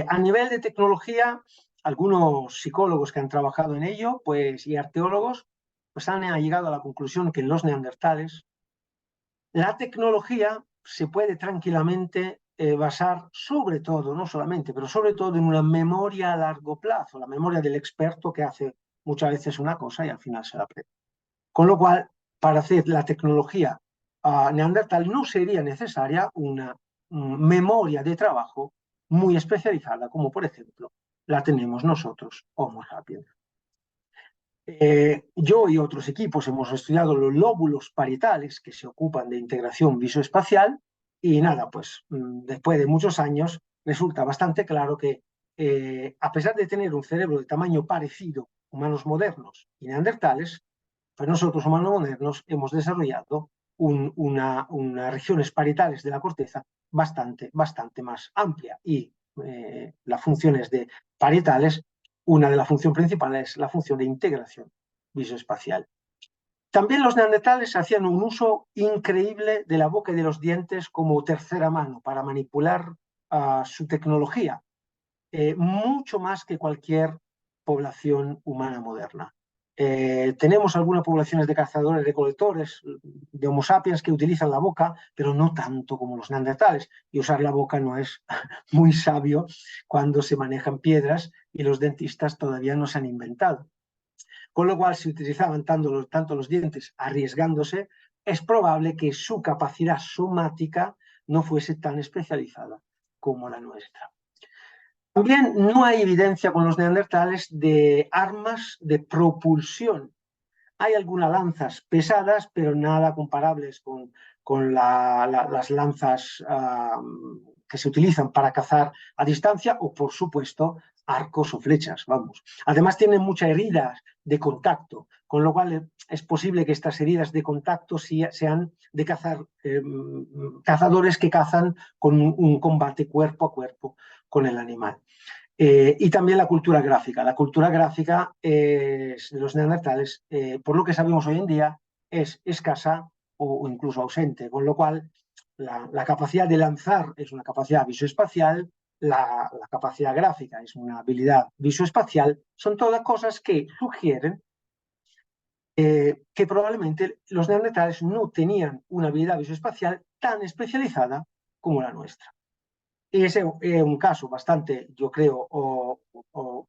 Speaker 3: A nivel de tecnología, algunos psicólogos que han trabajado en ello y arqueólogos pues han llegado a la conclusión que en los neandertales la tecnología se puede tranquilamente basar sobre todo, no solamente, pero sobre todo en una memoria a largo plazo, la memoria del experto que hace muchas veces una cosa y al final se la aprende. Con lo cual, para hacer la tecnología neandertal no sería necesaria una memoria de trabajo muy especializada, como por ejemplo la tenemos nosotros, Homo sapiens. Yo y otros equipos hemos estudiado los lóbulos parietales que se ocupan de integración visoespacial y nada, pues después de muchos años resulta bastante claro que a pesar de tener un cerebro de tamaño parecido a humanos modernos y neandertales, pues nosotros humanos modernos hemos desarrollado unas regiones parietales de la corteza bastante más amplia y las funciones de parietales, una de las funciones principales es la función de integración visoespacial. También los neandertales hacían un uso increíble de la boca y de los dientes como tercera mano para manipular su tecnología, mucho más que cualquier población humana moderna. Tenemos algunas poblaciones de cazadores, recolectores, de Homo sapiens que utilizan la boca, pero no tanto como los neandertales. Y usar la boca no es muy sabio cuando se manejan piedras y los dentistas todavía no se han inventado. Con lo cual, si utilizaban tanto los dientes arriesgándose, es probable que su capacidad somática no fuese tan especializada como la nuestra. También no hay evidencia con los neandertales de armas de propulsión. Hay algunas lanzas pesadas, pero nada comparables con las lanzas que se utilizan para cazar a distancia o, por supuesto, arcos o flechas, vamos. Además, tienen muchas heridas de contacto, con lo cual es posible que estas heridas de contacto sean de cazadores que cazan con un combate cuerpo a cuerpo con el animal. Y también la cultura gráfica. La cultura gráfica de los neandertales, por lo que sabemos hoy en día, es escasa o incluso ausente, con lo cual la capacidad de lanzar es una capacidad visoespacial, la capacidad gráfica es una habilidad visoespacial, son todas cosas que sugieren que probablemente los neandertales no tenían una habilidad visoespacial tan especializada como la nuestra. Y ese es un caso bastante, yo creo,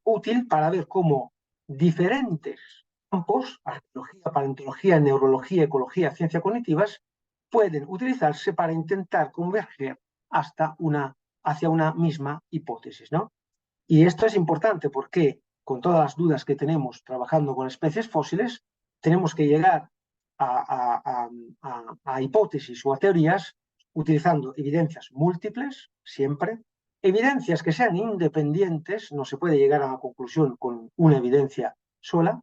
Speaker 3: útil para ver cómo diferentes campos, arqueología, paleontología, neurología, ecología, ciencias cognitivas, pueden utilizarse para intentar converger hacia una misma hipótesis, ¿no? Y esto es importante porque con todas las dudas que tenemos trabajando con especies fósiles, tenemos que llegar a hipótesis o a teorías utilizando evidencias múltiples, siempre, evidencias que sean independientes, no se puede llegar a una conclusión con una evidencia sola,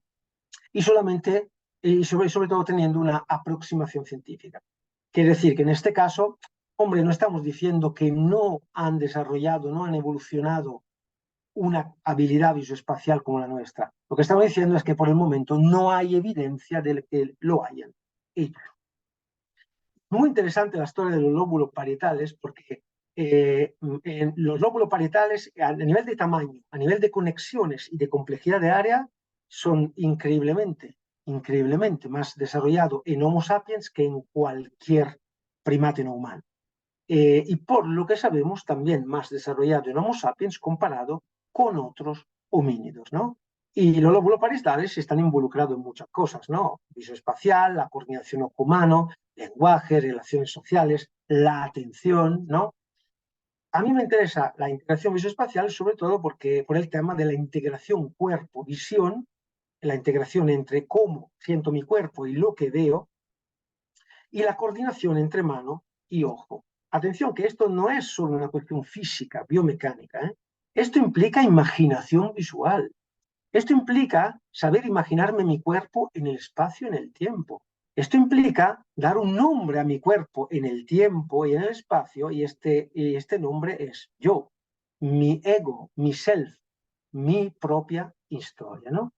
Speaker 3: y sobre todo teniendo una aproximación científica. Quiere decir que en este caso, hombre, no estamos diciendo que no han desarrollado, no han evolucionado una habilidad visoespacial como la nuestra. Lo que estamos diciendo es que por el momento no hay evidencia de que lo hayan hecho. Muy interesante la historia de los lóbulos parietales porque los lóbulos parietales a nivel de tamaño, a nivel de conexiones y de complejidad de área son increíblemente más desarrollados en Homo sapiens que en cualquier primate no humano. Y por lo que sabemos también más desarrollado en Homo sapiens comparado con otros homínidos, ¿no? Y los lóbulos parietales están involucrados en muchas cosas, ¿no? Visoespacial, la coordinación ojo-mano, lenguaje, relaciones sociales, la atención, ¿no? A mí me interesa la integración visoespacial sobre todo por el tema de la integración cuerpo-visión, la integración entre cómo siento mi cuerpo y lo que veo, y la coordinación entre mano y ojo. Atención, que esto no es solo una cuestión física, biomecánica, ¿eh? Esto implica imaginación visual. Esto implica saber imaginarme mi cuerpo en el espacio, en el tiempo. Esto implica dar un nombre a mi cuerpo en el tiempo y en el espacio, y este nombre es yo, mi ego, mi self, mi propia historia, ¿no?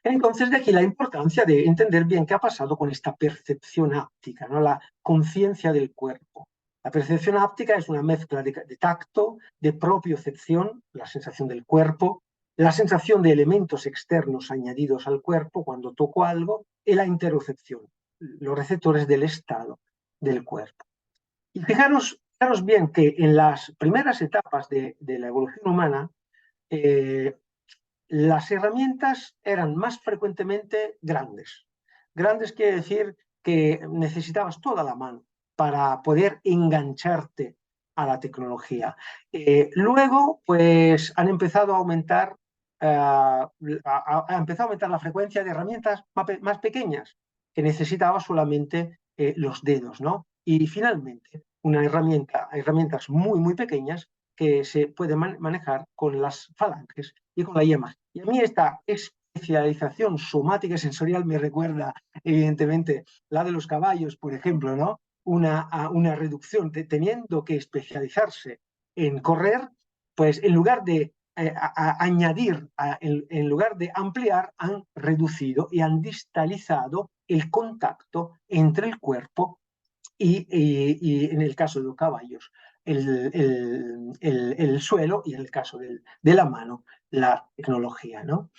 Speaker 3: Entonces, de aquí la importancia de entender bien qué ha pasado con esta percepción áptica, ¿no? La conciencia del cuerpo. La percepción áptica es una mezcla de tacto, de propiocepción, la sensación del cuerpo, la sensación de elementos externos añadidos al cuerpo cuando toco algo, y la interocepción, los receptores del estado del cuerpo. Y fijaros bien que en las primeras etapas de la evolución humana, las herramientas eran más frecuentemente grandes. Grandes quiere decir que necesitabas toda la mano para poder engancharte a la tecnología. Luego, pues han empezado a aumentar, ha empezado a aumentar la frecuencia de herramientas más pequeñas, que necesitaba solamente los dedos, ¿no? Y finalmente, herramientas muy, muy pequeñas que se pueden manejar con las falanges y con la yema. Y a mí esta especialización somática y sensorial me recuerda, evidentemente, la de los caballos, por ejemplo, ¿no? Una reducción, teniendo que especializarse en correr, pues en lugar de añadir, en lugar de ampliar, han reducido y han distalizado el contacto entre el cuerpo y en el caso de los caballos, el suelo, y en el caso de la mano, la tecnología, ¿no?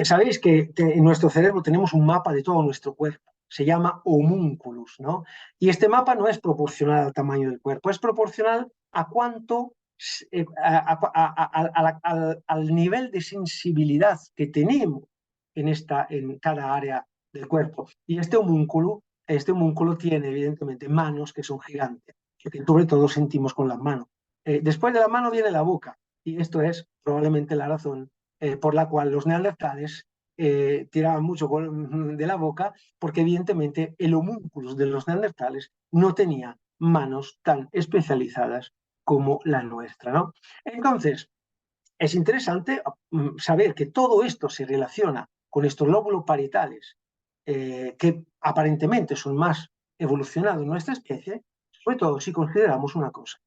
Speaker 3: Sabéis que en nuestro cerebro tenemos un mapa de todo nuestro cuerpo, se llama homúnculus, ¿no? Y este mapa no es proporcional al tamaño del cuerpo, es proporcional a cuánto, al nivel de sensibilidad que tenemos en cada área del cuerpo. Y este homúnculo tiene, evidentemente, manos que son gigantes, que sobre todo sentimos con las manos. Después de la mano viene la boca, y esto es probablemente la razón por la cual los neandertales tiraban mucho de la boca, porque evidentemente el homúnculo de los neandertales no tenía manos tan especializadas como la nuestra, ¿no? Entonces, es interesante saber que todo esto se relaciona con estos lóbulos parietales, que aparentemente son más evolucionados en nuestra especie, sobre todo si consideramos una cosa,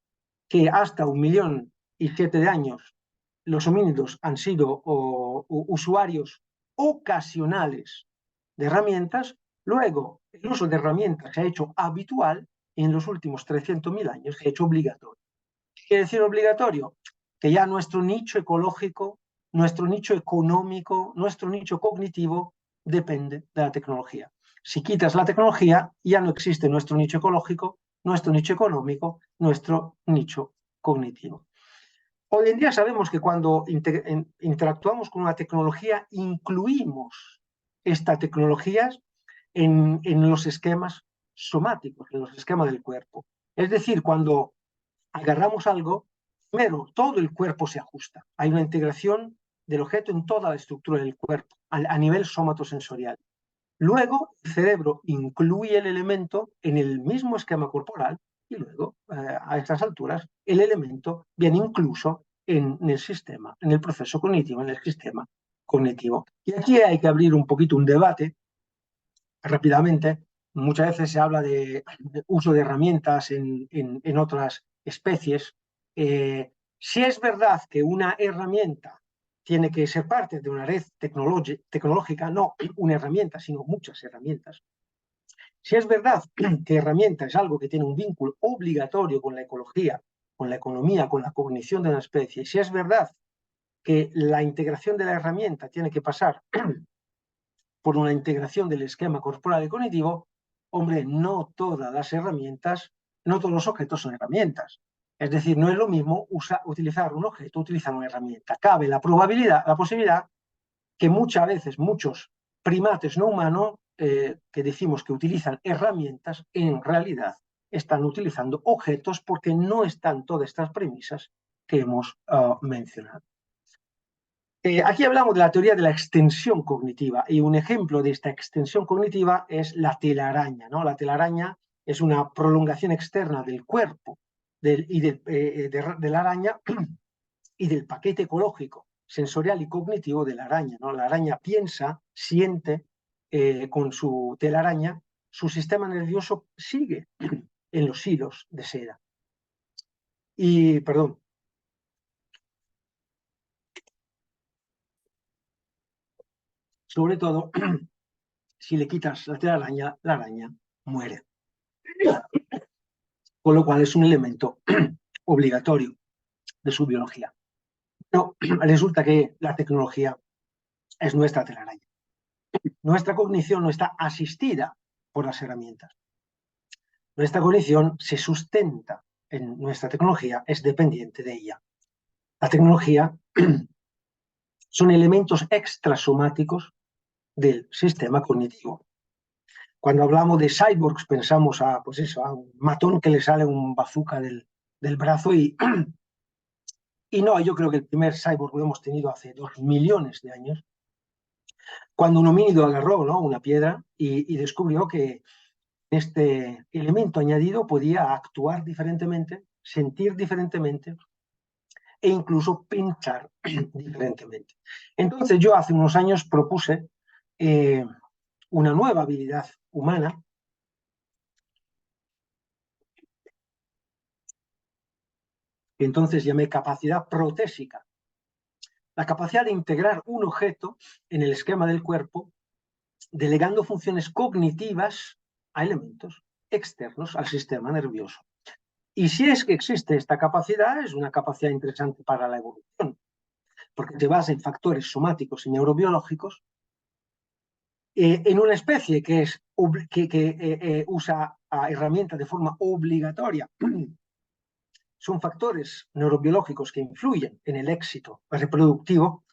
Speaker 3: que hasta 1.000.007 de años los homínidos han sido usuarios ocasionales de herramientas, luego el uso de herramientas se ha hecho habitual y en los últimos 300.000 años se ha hecho obligatorio. ¿Qué quiere decir obligatorio? Que ya nuestro nicho ecológico, nuestro nicho económico, nuestro nicho cognitivo depende de la tecnología. Si quitas la tecnología, ya no existe nuestro nicho ecológico, nuestro nicho económico, nuestro nicho cognitivo. Hoy en día sabemos que cuando interactuamos con una tecnología, incluimos estas tecnologías en los esquemas somáticos, en los esquemas del cuerpo. Es decir, cuando agarramos algo, primero todo el cuerpo se ajusta. Hay una integración del objeto en toda la estructura del cuerpo, a nivel somatosensorial. Luego, el cerebro incluye el elemento en el mismo esquema corporal y luego, a estas alturas, el elemento viene incluso en el sistema, en el proceso cognitivo, en el sistema cognitivo. Y aquí hay que abrir un poquito un debate rápidamente. Muchas veces se habla de uso de herramientas en otras especies. Si es verdad que una herramienta tiene que ser parte de una red tecnológica, no una herramienta, sino muchas herramientas. Si es verdad que herramienta es algo que tiene un vínculo obligatorio con la ecología, con la economía, con la cognición de una especie, si es verdad que la integración de la herramienta tiene que pasar por una integración del esquema corporal y cognitivo, hombre, no todas las herramientas, no todos los objetos son herramientas. Es decir, no es lo mismo utilizar un objeto, utilizar una herramienta. Cabe la posibilidad que muchas veces muchos primates no humanos que decimos que utilizan herramientas, en realidad están utilizando objetos porque no están todas estas premisas que hemos mencionado. Aquí hablamos de la teoría de la extensión cognitiva y un ejemplo de esta extensión cognitiva es la telaraña, ¿no? La telaraña es una prolongación externa del cuerpo de la araña y del paquete ecológico, sensorial y cognitivo de la araña, ¿no? La araña piensa, siente con su telaraña, su sistema nervioso sigue en los hilos de seda. Y, perdón, sobre todo, si le quitas la telaraña, la araña muere. Con lo cual es un elemento obligatorio de su biología. Pero resulta que la tecnología es nuestra telaraña. Nuestra cognición no está asistida por las herramientas. Nuestra cognición se sustenta en nuestra tecnología, es dependiente de ella. La tecnología son elementos extrasomáticos del sistema cognitivo. Cuando hablamos de cyborgs pensamos a, pues eso, a un matón que le sale un bazooka del brazo y no, yo creo que el primer cyborg lo hemos tenido hace 2 millones de años, cuando un homínido agarró, ¿no?, una piedra y descubrió que este elemento añadido podía actuar diferentemente, sentir diferentemente e incluso pensar diferentemente. Entonces yo hace unos años propuse una nueva habilidad humana que entonces llamé capacidad protésica. La capacidad de integrar un objeto en el esquema del cuerpo, delegando funciones cognitivas a elementos externos al sistema nervioso. Y si es que existe esta capacidad, es una capacidad interesante para la evolución, porque se basa en factores somáticos y neurobiológicos, en una especie que usa herramientas de forma obligatoria. Son factores neurobiológicos que influyen en el éxito reproductivo,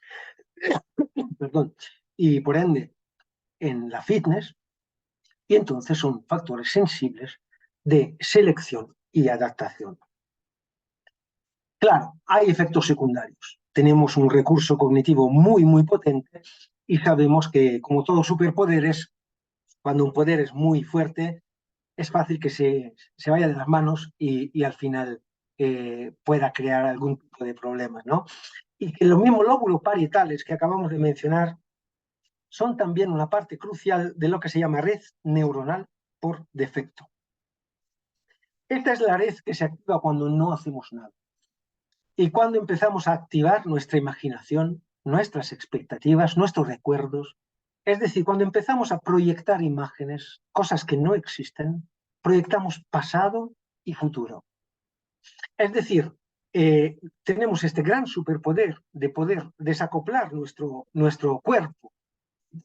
Speaker 3: perdón, y por ende en la fitness, y entonces son factores sensibles de selección y adaptación. Claro, hay efectos secundarios. Tenemos un recurso cognitivo muy, muy potente y sabemos que, como todos superpoderes, cuando un poder es muy fuerte, es fácil que se vaya de las manos y al final pueda crear algún tipo de problemas, ¿no? Y que los mismos lóbulos parietales que acabamos de mencionar son también una parte crucial de lo que se llama red neuronal por defecto. Esta es la red que se activa cuando no hacemos nada. Y cuando empezamos a activar nuestra imaginación, nuestras expectativas, nuestros recuerdos, es decir, cuando empezamos a proyectar imágenes, cosas que no existen, proyectamos pasado y futuro. Es decir, tenemos este gran superpoder de poder desacoplar nuestro cuerpo,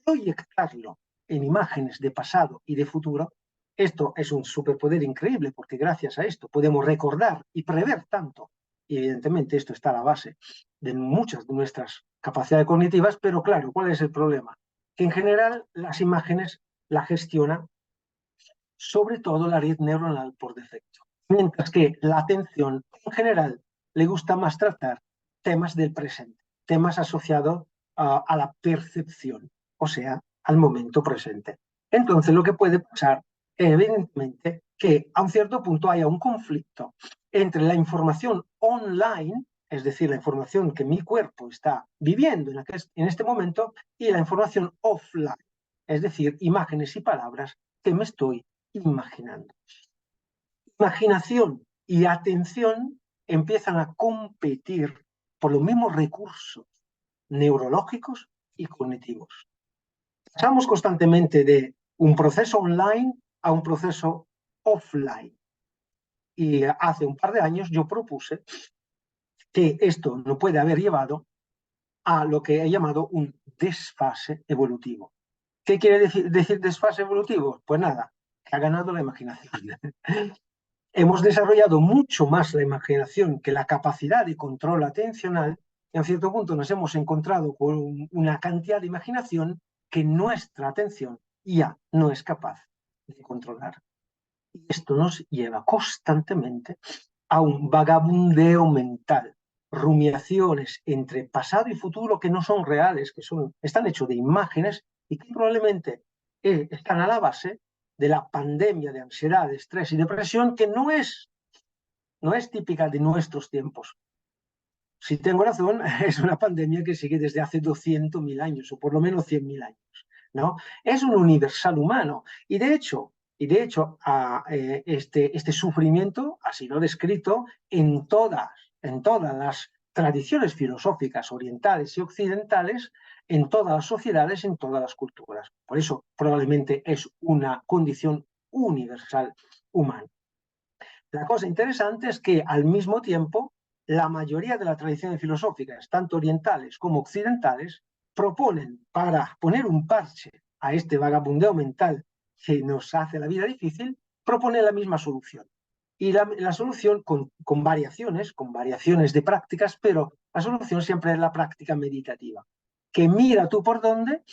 Speaker 3: proyectarlo en imágenes de pasado y de futuro. Esto es un superpoder increíble porque gracias a esto podemos recordar y prever tanto. Y evidentemente esto está a la base de muchas de nuestras capacidades cognitivas, pero claro, ¿cuál es el problema? Que en general las imágenes las gestiona sobre todo la red neuronal por defecto. Mientras que la atención en general le gusta más tratar temas del presente, temas asociados a la percepción, o sea, al momento presente. Entonces lo que puede pasar es evidentemente que a un cierto punto haya un conflicto entre la información online, es decir, la información que mi cuerpo está viviendo en este momento, y la información offline, es decir, imágenes y palabras que me estoy imaginando. Imaginación y atención empiezan a competir por los mismos recursos neurológicos y cognitivos. Pasamos constantemente de un proceso online a un proceso offline. Y hace un par de años yo propuse que esto no puede haber llevado a lo que he llamado un desfase evolutivo. ¿Qué quiere decir desfase evolutivo? Pues nada, que ha ganado la imaginación. Hemos desarrollado mucho más la imaginación que la capacidad de control atencional y a cierto punto nos hemos encontrado con una cantidad de imaginación que nuestra atención ya no es capaz de controlar. Y esto nos lleva constantemente a un vagabundeo mental, rumiaciones entre pasado y futuro que no son reales, están hechos de imágenes y que probablemente están a la base de la pandemia de ansiedad, estrés y depresión que no es típica de nuestros tiempos. Si tengo razón, es una pandemia que sigue desde hace 200.000 años, o por lo menos 100.000 años, ¿no? Es un universal humano. Y de hecho este sufrimiento ha sido descrito en todas las tradiciones filosóficas orientales y occidentales, en todas las sociedades, en todas las culturas. Por eso probablemente es una condición universal humana. La cosa interesante es que al mismo tiempo la mayoría de las tradiciones filosóficas, tanto orientales como occidentales, proponen, para poner un parche a este vagabundeo mental que nos hace la vida difícil, proponen la misma solución. Y la solución con variaciones de prácticas, pero la solución siempre es la práctica meditativa. que mira tú por dónde.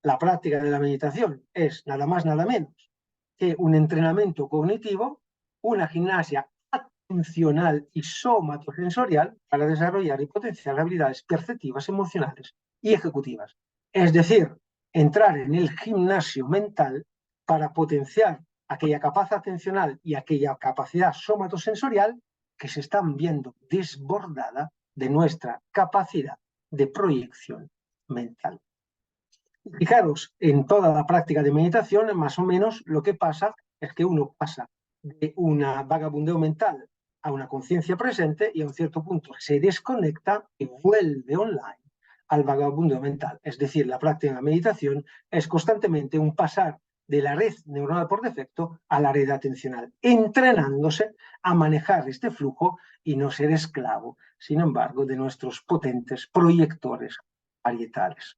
Speaker 3: La práctica de la meditación es nada más, nada menos que un entrenamiento cognitivo, una gimnasia atencional y somatosensorial para desarrollar y potenciar habilidades perceptivas, emocionales y ejecutivas. Es decir, entrar en el gimnasio mental para potenciar aquella capacidad atencional y aquella capacidad somatosensorial que se están viendo desbordada de nuestra capacidad de proyección mental. Fijaros, en toda la práctica de meditación, más o menos lo que pasa es que uno pasa de una vagabundeo mental a una conciencia presente y a un cierto punto se desconecta y vuelve online al vagabundeo mental. Es decir, la práctica de meditación es constantemente un pasar de la red neuronal por defecto a la red atencional, entrenándose a manejar este flujo y no ser esclavo, sin embargo, de nuestros potentes proyectores parietales.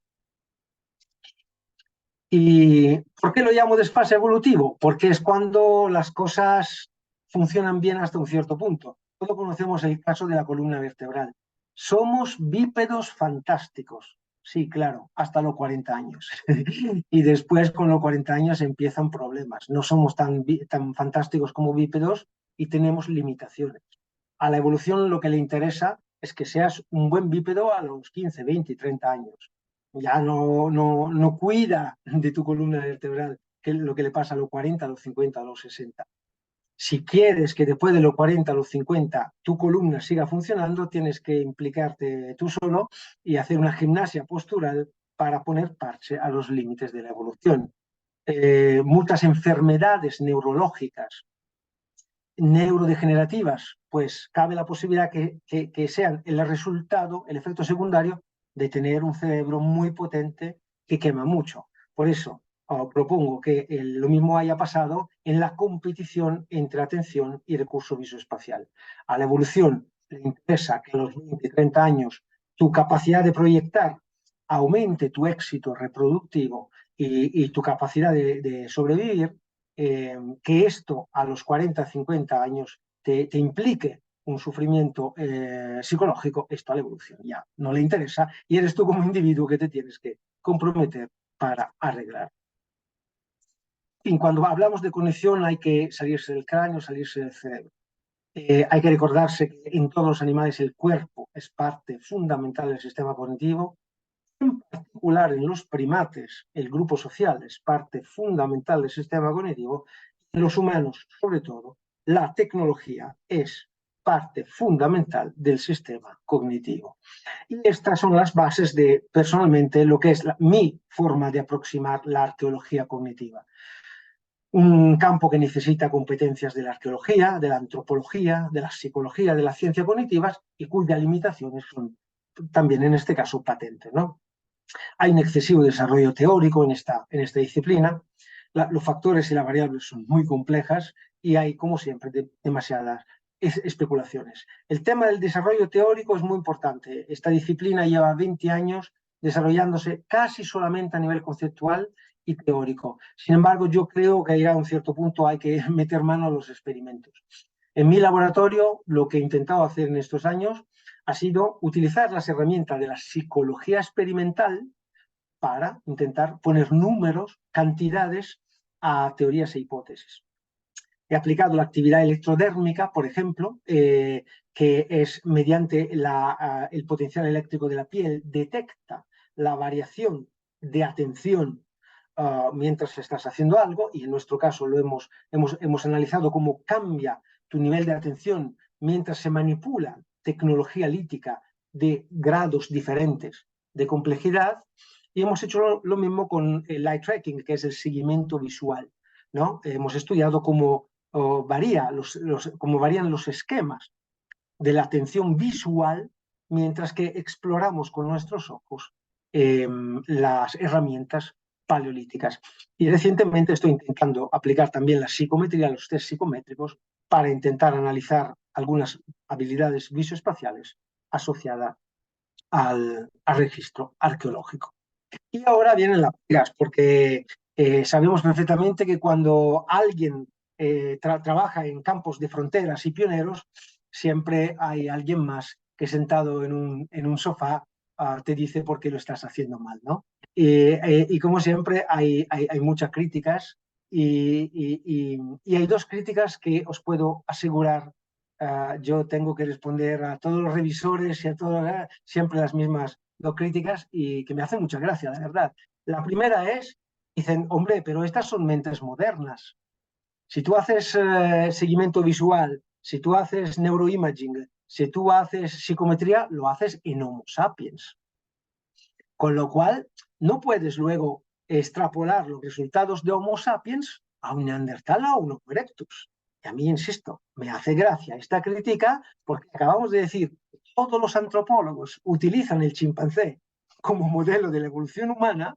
Speaker 3: ¿Y por qué lo llamo desfase evolutivo? Porque es cuando las cosas funcionan bien hasta un cierto punto. Todos conocemos el caso de la columna vertebral. Somos bípedos fantásticos. Sí, claro, hasta los 40 años. Y después, con los 40 años, empiezan problemas. No somos tan fantásticos como bípedos y tenemos limitaciones. A la evolución lo que le interesa es que seas un buen bípedo a los 15, 20 y 30 años. Ya no cuida de tu columna vertebral, que es lo que le pasa a los 40, a los 50, a los 60. Si quieres que después de los 40, a los 50, tu columna siga funcionando, tienes que implicarte tú solo y hacer una gimnasia postural para poner parche a los límites de la evolución. Muchas enfermedades neurológicas, neurodegenerativas, pues cabe la posibilidad que sean el resultado, el efecto secundario de tener un cerebro muy potente que quema mucho. Por eso propongo que lo mismo haya pasado en la competición entre atención y recurso visoespacial. A la evolución le interesa que a los 20, 30 años tu capacidad de proyectar aumente tu éxito reproductivo y tu capacidad de sobrevivir, que esto a los 40, 50 años te implique un sufrimiento psicológico, esto a la evolución ya no le interesa y eres tú como individuo que te tienes que comprometer para arreglar. Y cuando hablamos de conexión hay que salirse del cráneo, salirse del cerebro. Hay que recordarse que en todos los animales el cuerpo es parte fundamental del sistema cognitivo. En particular en los primates, el grupo social es parte fundamental del sistema cognitivo. En los humanos, sobre todo, la tecnología es parte fundamental del sistema cognitivo. Y estas son las bases de, personalmente, lo que es mi forma de aproximar la arqueología cognitiva. Un campo que necesita competencias de la arqueología, de la antropología, de la psicología, de la ciencia cognitivas y cuyas limitaciones son también en este caso patentes, ¿no? Hay un excesivo desarrollo teórico en esta disciplina, los factores y las variables son muy complejas y hay, como siempre, demasiadas especulaciones. El tema del desarrollo teórico es muy importante. Esta disciplina lleva 20 años desarrollándose casi solamente a nivel conceptual y teórico. Sin embargo, yo creo que a un cierto punto hay que meter mano a los experimentos. En mi laboratorio, lo que he intentado hacer en estos años ha sido utilizar las herramientas de la psicología experimental para intentar poner números, cantidades a teorías e hipótesis. He aplicado la actividad electrodérmica, por ejemplo, que es mediante el potencial eléctrico de la piel, detecta la variación de atención mientras estás haciendo algo, y en nuestro caso lo hemos analizado cómo cambia tu nivel de atención mientras se manipula tecnología lítica de grados diferentes de complejidad, y hemos hecho lo mismo con el eye tracking, que es el seguimiento visual, ¿no? Hemos estudiado cómo varían los esquemas de la atención visual mientras que exploramos con nuestros ojos las herramientas paleolíticas. Y recientemente estoy intentando aplicar también la psicometría, los test psicométricos, para intentar analizar algunas habilidades visoespaciales asociadas al registro arqueológico. Y ahora vienen las pegas, porque sabemos perfectamente que cuando alguien trabaja en campos de fronteras y pioneros, siempre hay alguien más que sentado en un sofá te dice por qué lo estás haciendo mal, ¿no? Y como siempre hay muchas críticas y hay dos críticas que os puedo asegurar. Yo tengo que responder a todos los revisores y a todos, siempre las mismas dos críticas y que me hacen mucha gracia, la verdad. La primera es, dicen, hombre, pero estas son mentes modernas. Si tú haces seguimiento visual, si tú haces neuroimaging, si tú haces psicometría, lo haces en Homo sapiens. Con lo cual, no puedes luego extrapolar los resultados de Homo sapiens a un neandertal o a un Homo erectus. Y a mí, insisto, me hace gracia esta crítica porque acabamos de decir que todos los antropólogos utilizan el chimpancé como modelo de la evolución humana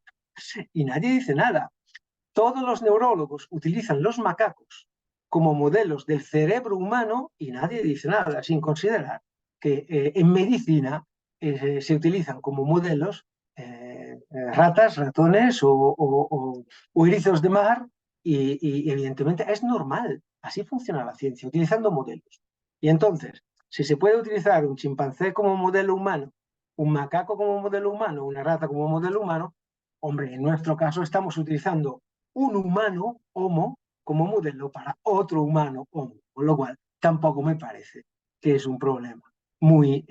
Speaker 3: y nadie dice nada. Todos los neurólogos utilizan los macacos como modelos del cerebro humano y nadie dice nada, sin considerar que en medicina se utilizan como modelos ratas, ratones o erizos de mar y evidentemente es normal, así funciona la ciencia, utilizando modelos. Y entonces, si se puede utilizar un chimpancé como modelo humano, un macaco como modelo humano, una rata como modelo humano, hombre, en nuestro caso estamos utilizando un humano, Homo, como modelo para otro humano, Homo, con lo cual tampoco me parece que es un problema muy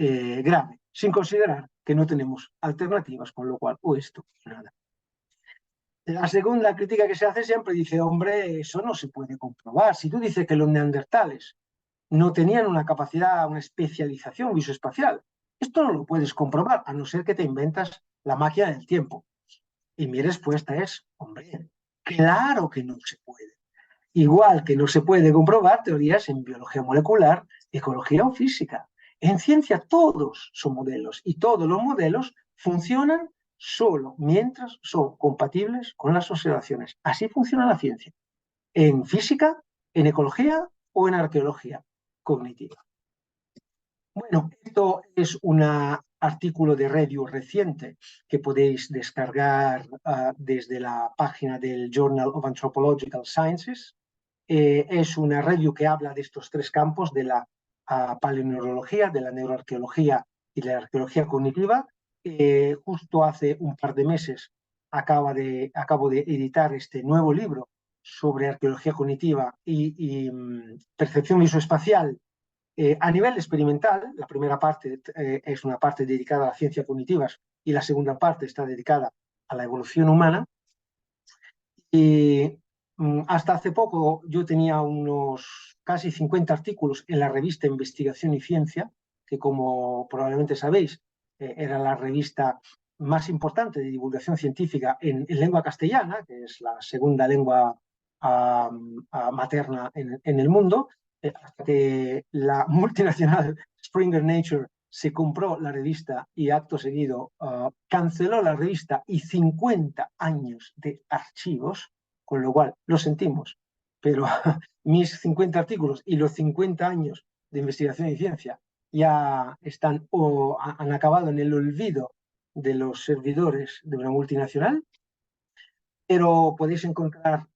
Speaker 3: grave, sin considerar que no tenemos alternativas, con lo cual, o esto, nada. La segunda crítica que se hace siempre dice, hombre, eso no se puede comprobar. Si tú dices que los neandertales no tenían una capacidad, una especialización visoespacial, esto no lo puedes comprobar, a no ser que te inventas la máquina del tiempo. Y mi respuesta es, hombre, claro que no se puede. Igual que no se puede comprobar teorías en biología molecular, ecología o física. En ciencia todos son modelos y todos los modelos funcionan solo mientras son compatibles con las observaciones. Así funciona la ciencia. En física, en ecología o en arqueología cognitiva. Bueno, esto es un artículo de review reciente que podéis descargar desde la página del Journal of Anthropological Sciences. Es una review que habla de estos tres campos, de la paleoneurología, de la neuroarqueología y de la arqueología cognitiva. Justo hace un par de meses acabo de editar este nuevo libro sobre arqueología cognitiva y percepción visoespacial a nivel experimental. La primera parte es una parte dedicada a las ciencias cognitivas y la segunda parte está dedicada a la evolución humana. Y hasta hace poco yo tenía unos casi 50 artículos en la revista Investigación y Ciencia, que como probablemente sabéis, era la revista más importante de divulgación científica en lengua castellana, que es la segunda lengua materna en el mundo, hasta que la multinacional Springer Nature se compró la revista y acto seguido canceló la revista y 50 años de archivos, con lo cual lo sentimos, pero mis 50 artículos y los 50 años de investigación y ciencia ya están o han acabado en el olvido de los servidores de una multinacional, pero podéis encontrar,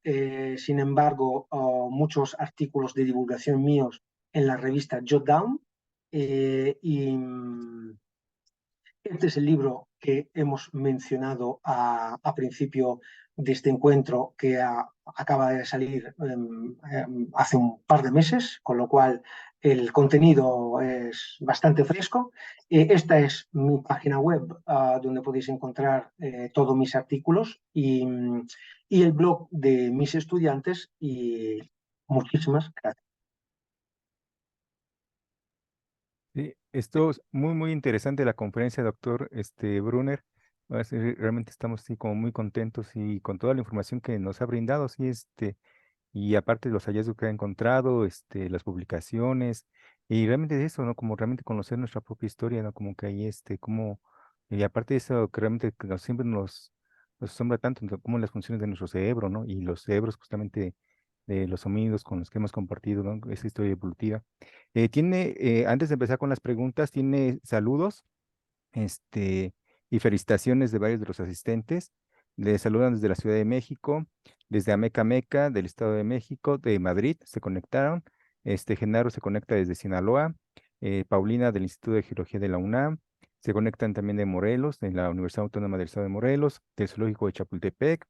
Speaker 3: sin embargo, muchos artículos de divulgación míos en la revista Jotdown. Y este es el libro que hemos mencionado a principio de este encuentro que acaba de salir hace un par de meses, con lo cual el contenido es bastante fresco. Esta es mi página web donde podéis encontrar todos mis artículos y el blog de mis estudiantes y muchísimas gracias.
Speaker 1: Sí, esto es muy, muy interesante la conferencia, doctor Brunner. Realmente estamos sí, como muy contentos y con toda la información que nos ha brindado, sí, y aparte de los hallazgos que ha encontrado, las publicaciones, y realmente de eso, ¿no? Como realmente conocer nuestra propia historia, ¿no? Como que ahí, como, y aparte de eso, que realmente que siempre nos asombra tanto, ¿no? Como las funciones de nuestro cerebro, ¿no? Y los cerebros justamente de los homínidos con los que hemos compartido, ¿no? Esa historia evolutiva. Antes de empezar con las preguntas, tiene saludos, este, y felicitaciones de varios de los asistentes. Le saludan desde la Ciudad de México, desde Ameca Meca, del Estado de México, de Madrid, se conectaron. Genaro se conecta desde Sinaloa, Paulina del Instituto de Geología de la UNAM, Se conectan también de Morelos, de la Universidad Autónoma del Estado de Morelos, del Zoológico de Chapultepec,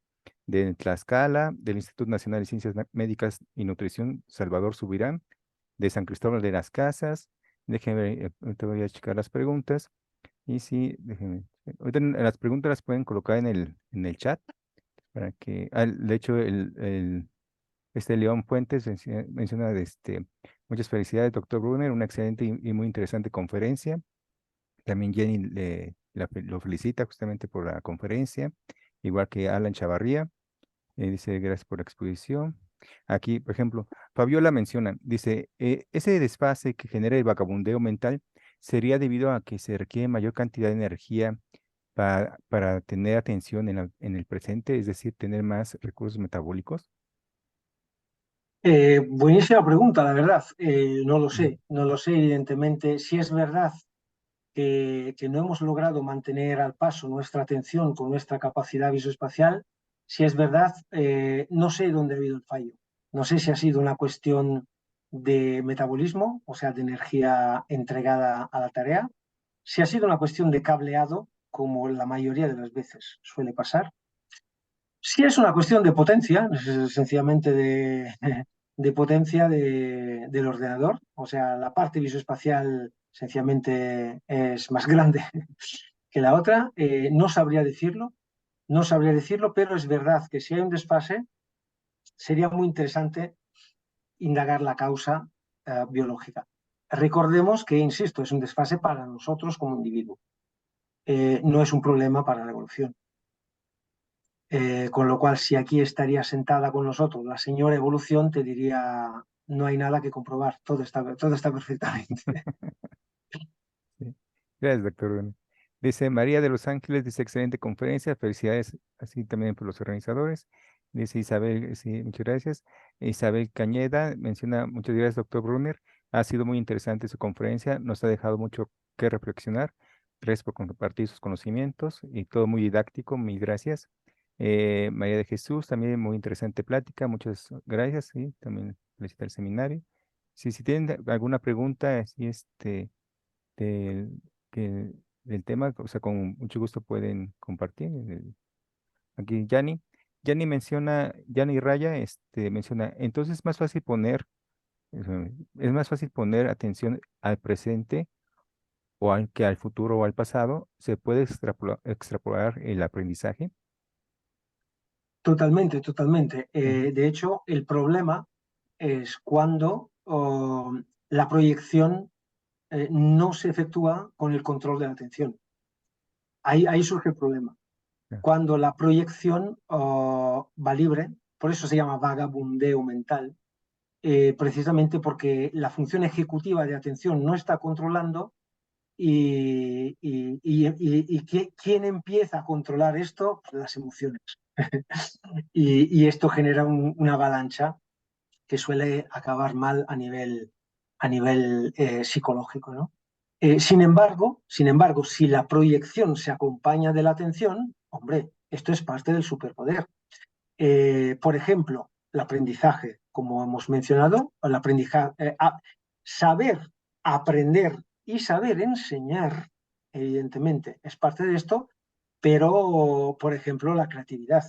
Speaker 1: de Tlaxcala, del Instituto Nacional de Ciencias Médicas y Nutrición Salvador Subirán, de San Cristóbal de las Casas. Déjenme, ahorita voy a checar las preguntas. Y sí, déjenme. Ahorita las preguntas las pueden colocar en el chat para que, de hecho, este León Fuentes menciona muchas felicidades, doctor Brunner, una excelente y muy interesante conferencia. También Jenny lo felicita justamente por la conferencia, igual que Alan Chavarría. Dice, gracias por la exposición. Aquí, por ejemplo, Fabiola menciona, dice, ese desfase que genera el vagabundeo mental sería debido a que se requiere mayor cantidad de energía para tener atención en el presente, es decir, tener más recursos metabólicos.
Speaker 3: Buenísima pregunta, la verdad. No lo
Speaker 1: Ujú.
Speaker 3: sé, no lo sé, evidentemente. Si es verdad que no hemos logrado mantener al paso nuestra atención con nuestra capacidad visoespacial, si es verdad, no sé dónde ha habido el fallo. No sé si ha sido una cuestión de metabolismo, o sea, de energía entregada a la tarea, si ha sido una cuestión de cableado, como la mayoría de las veces suele pasar. Si es una cuestión de potencia, sencillamente de potencia del ordenador, o sea, la parte visoespacial sencillamente es más grande que la otra. No sabría decirlo, no sabría decirlo, pero es verdad que si hay un desfase, sería muy interesante indagar la causa biológica. Recordemos que, insisto, es un desfase para nosotros como individuo, no es un problema para la evolución. Con lo cual, si aquí estaría sentada con nosotros la señora evolución, te diría, no hay nada que comprobar, todo está perfectamente.
Speaker 1: Sí. Gracias, doctor Bruno. Dice María de Los Ángeles, dice excelente conferencia, felicidades así también por los organizadores. Dice Isabel, sí, muchas gracias. Isabel Cañeda menciona, muchas gracias, doctor Brunner. Ha sido muy interesante su conferencia, nos ha dejado mucho que reflexionar. Gracias por compartir sus conocimientos y todo muy didáctico, mil gracias. María de Jesús, también muy interesante plática, muchas gracias, sí, también felicita el seminario. Sí, si tienen alguna pregunta, sí, del, que- del tema, o sea, con mucho gusto pueden compartir. Aquí Yanni Raya, menciona, entonces es más fácil poner atención al presente que al futuro o al pasado, se puede extrapolar el aprendizaje.
Speaker 3: Totalmente, totalmente.
Speaker 1: Ujú.
Speaker 3: De hecho, el problema es cuando la proyección no se efectúa con el control de la atención. Ahí surge el problema.
Speaker 1: Ya.
Speaker 3: Cuando la proyección va libre, por eso se llama vagabundeo mental, precisamente porque la función ejecutiva de atención no está controlando ¿quién empieza a controlar esto? Pues las emociones. Y esto genera una avalancha que suele acabar mal a nivel psicológico, ¿no? Sin embargo, si la proyección se acompaña de la atención, hombre, esto es parte del superpoder. Por ejemplo, el aprendizaje, como hemos mencionado, el aprendizaje, saber aprender y saber enseñar, evidentemente, es parte de esto, pero, por ejemplo, la creatividad.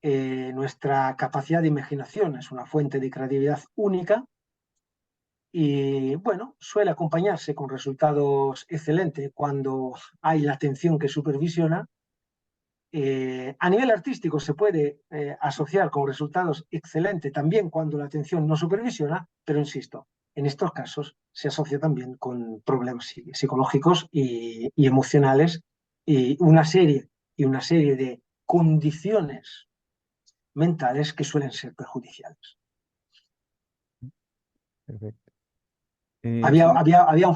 Speaker 3: Nuestra capacidad de imaginación es una fuente de creatividad única y, bueno, suele acompañarse con resultados excelentes cuando hay la atención que supervisiona. A nivel artístico se puede asociar con resultados excelentes también cuando la atención no supervisiona, pero insisto, en estos casos se asocia también con problemas psicológicos y emocionales y una serie de condiciones mentales que suelen ser perjudiciales.
Speaker 1: Perfecto. Sí.
Speaker 3: Había un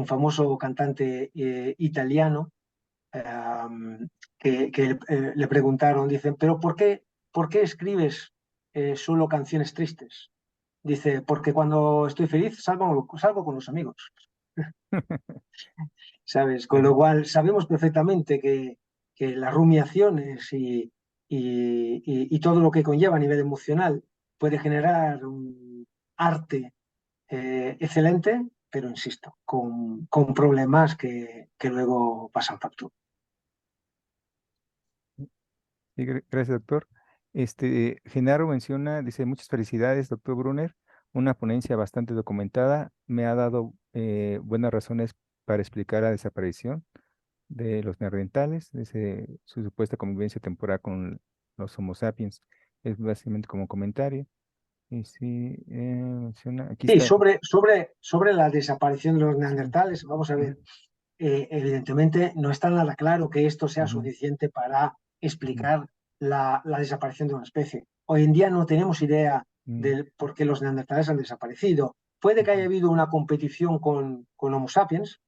Speaker 3: famoso cantante italiano que le preguntaron, dicen, pero ¿por qué escribes solo canciones tristes? Dice, porque cuando estoy feliz salgo con los amigos, ¿sabes? Con lo
Speaker 1: Sí.
Speaker 3: cual sabemos perfectamente que las rumiaciones y todo lo que conlleva a nivel emocional puede generar un arte excelente, pero insisto, con problemas que luego pasan factura.
Speaker 1: Sí, gracias, doctor. Genaro menciona, dice, muchas felicidades, doctor Brunner, una ponencia bastante documentada, me ha dado buenas razones para explicar la desaparición de los neandertales, dice, su supuesta convivencia temporal con los Homo sapiens, es básicamente como comentario. Y sí, menciona, aquí
Speaker 3: Sí,
Speaker 1: está.
Speaker 3: sobre la desaparición de los neandertales, vamos a ver, evidentemente no está nada claro que esto sea
Speaker 1: Ujú,
Speaker 3: suficiente para
Speaker 1: ujú,
Speaker 3: explicar la desaparición de una especie. Hoy en día no tenemos idea
Speaker 1: ujú,
Speaker 3: de por qué los neandertales han desaparecido. Puede que haya
Speaker 1: ujú,
Speaker 3: habido una competición con Homo sapiens,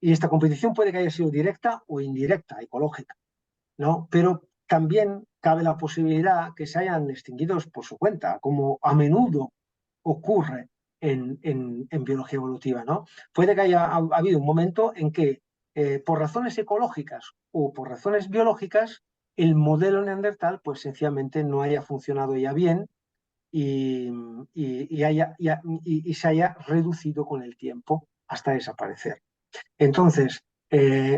Speaker 3: y esta competición puede que haya sido directa o indirecta, ecológica, ¿no? Pero también cabe la posibilidad que se hayan extinguido por su cuenta, como a menudo ocurre en biología evolutiva, ¿no? Puede que haya habido un momento en que, por razones ecológicas o por razones biológicas, el modelo neandertal, pues sencillamente no haya funcionado ya bien y, y se haya reducido con el tiempo hasta desaparecer. Entonces,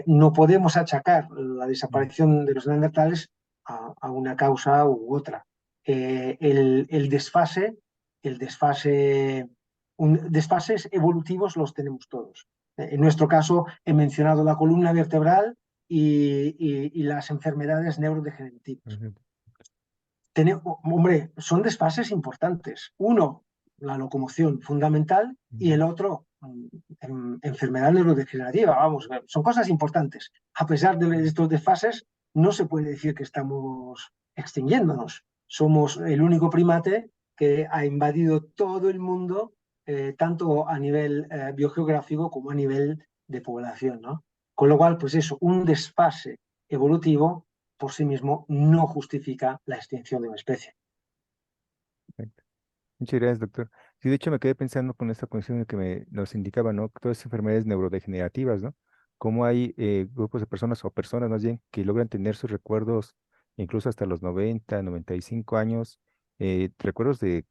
Speaker 3: no podemos achacar la
Speaker 1: ujú,
Speaker 3: desaparición de los neandertales a una causa u otra. El desfase, desfases evolutivos los tenemos todos. En nuestro caso, he mencionado la columna vertebral y las enfermedades neurodegenerativas.
Speaker 1: perfecto.
Speaker 3: Hombre, son desfases importantes. Uno, la locomoción fundamental y
Speaker 1: Ujú,
Speaker 3: el otro, enfermedad neurodegenerativa. Vamos, son cosas importantes. A pesar de estos desfases, no se puede decir que estamos extinguiéndonos. Somos el único primate que ha invadido todo el mundo, tanto a nivel biogeográfico como a nivel de población, ¿no? Con lo cual, pues eso, un desfase evolutivo por sí mismo no justifica la extinción de una especie.
Speaker 1: perfecto. Muchas gracias, doctor. Sí, de hecho me quedé pensando con esta cuestión de que nos indicaba, ¿no? Que todas esas enfermedades neurodegenerativas, ¿no? Cómo hay grupos de personas o personas más bien que logran tener sus recuerdos incluso hasta los 90, 95 años, recuerdos de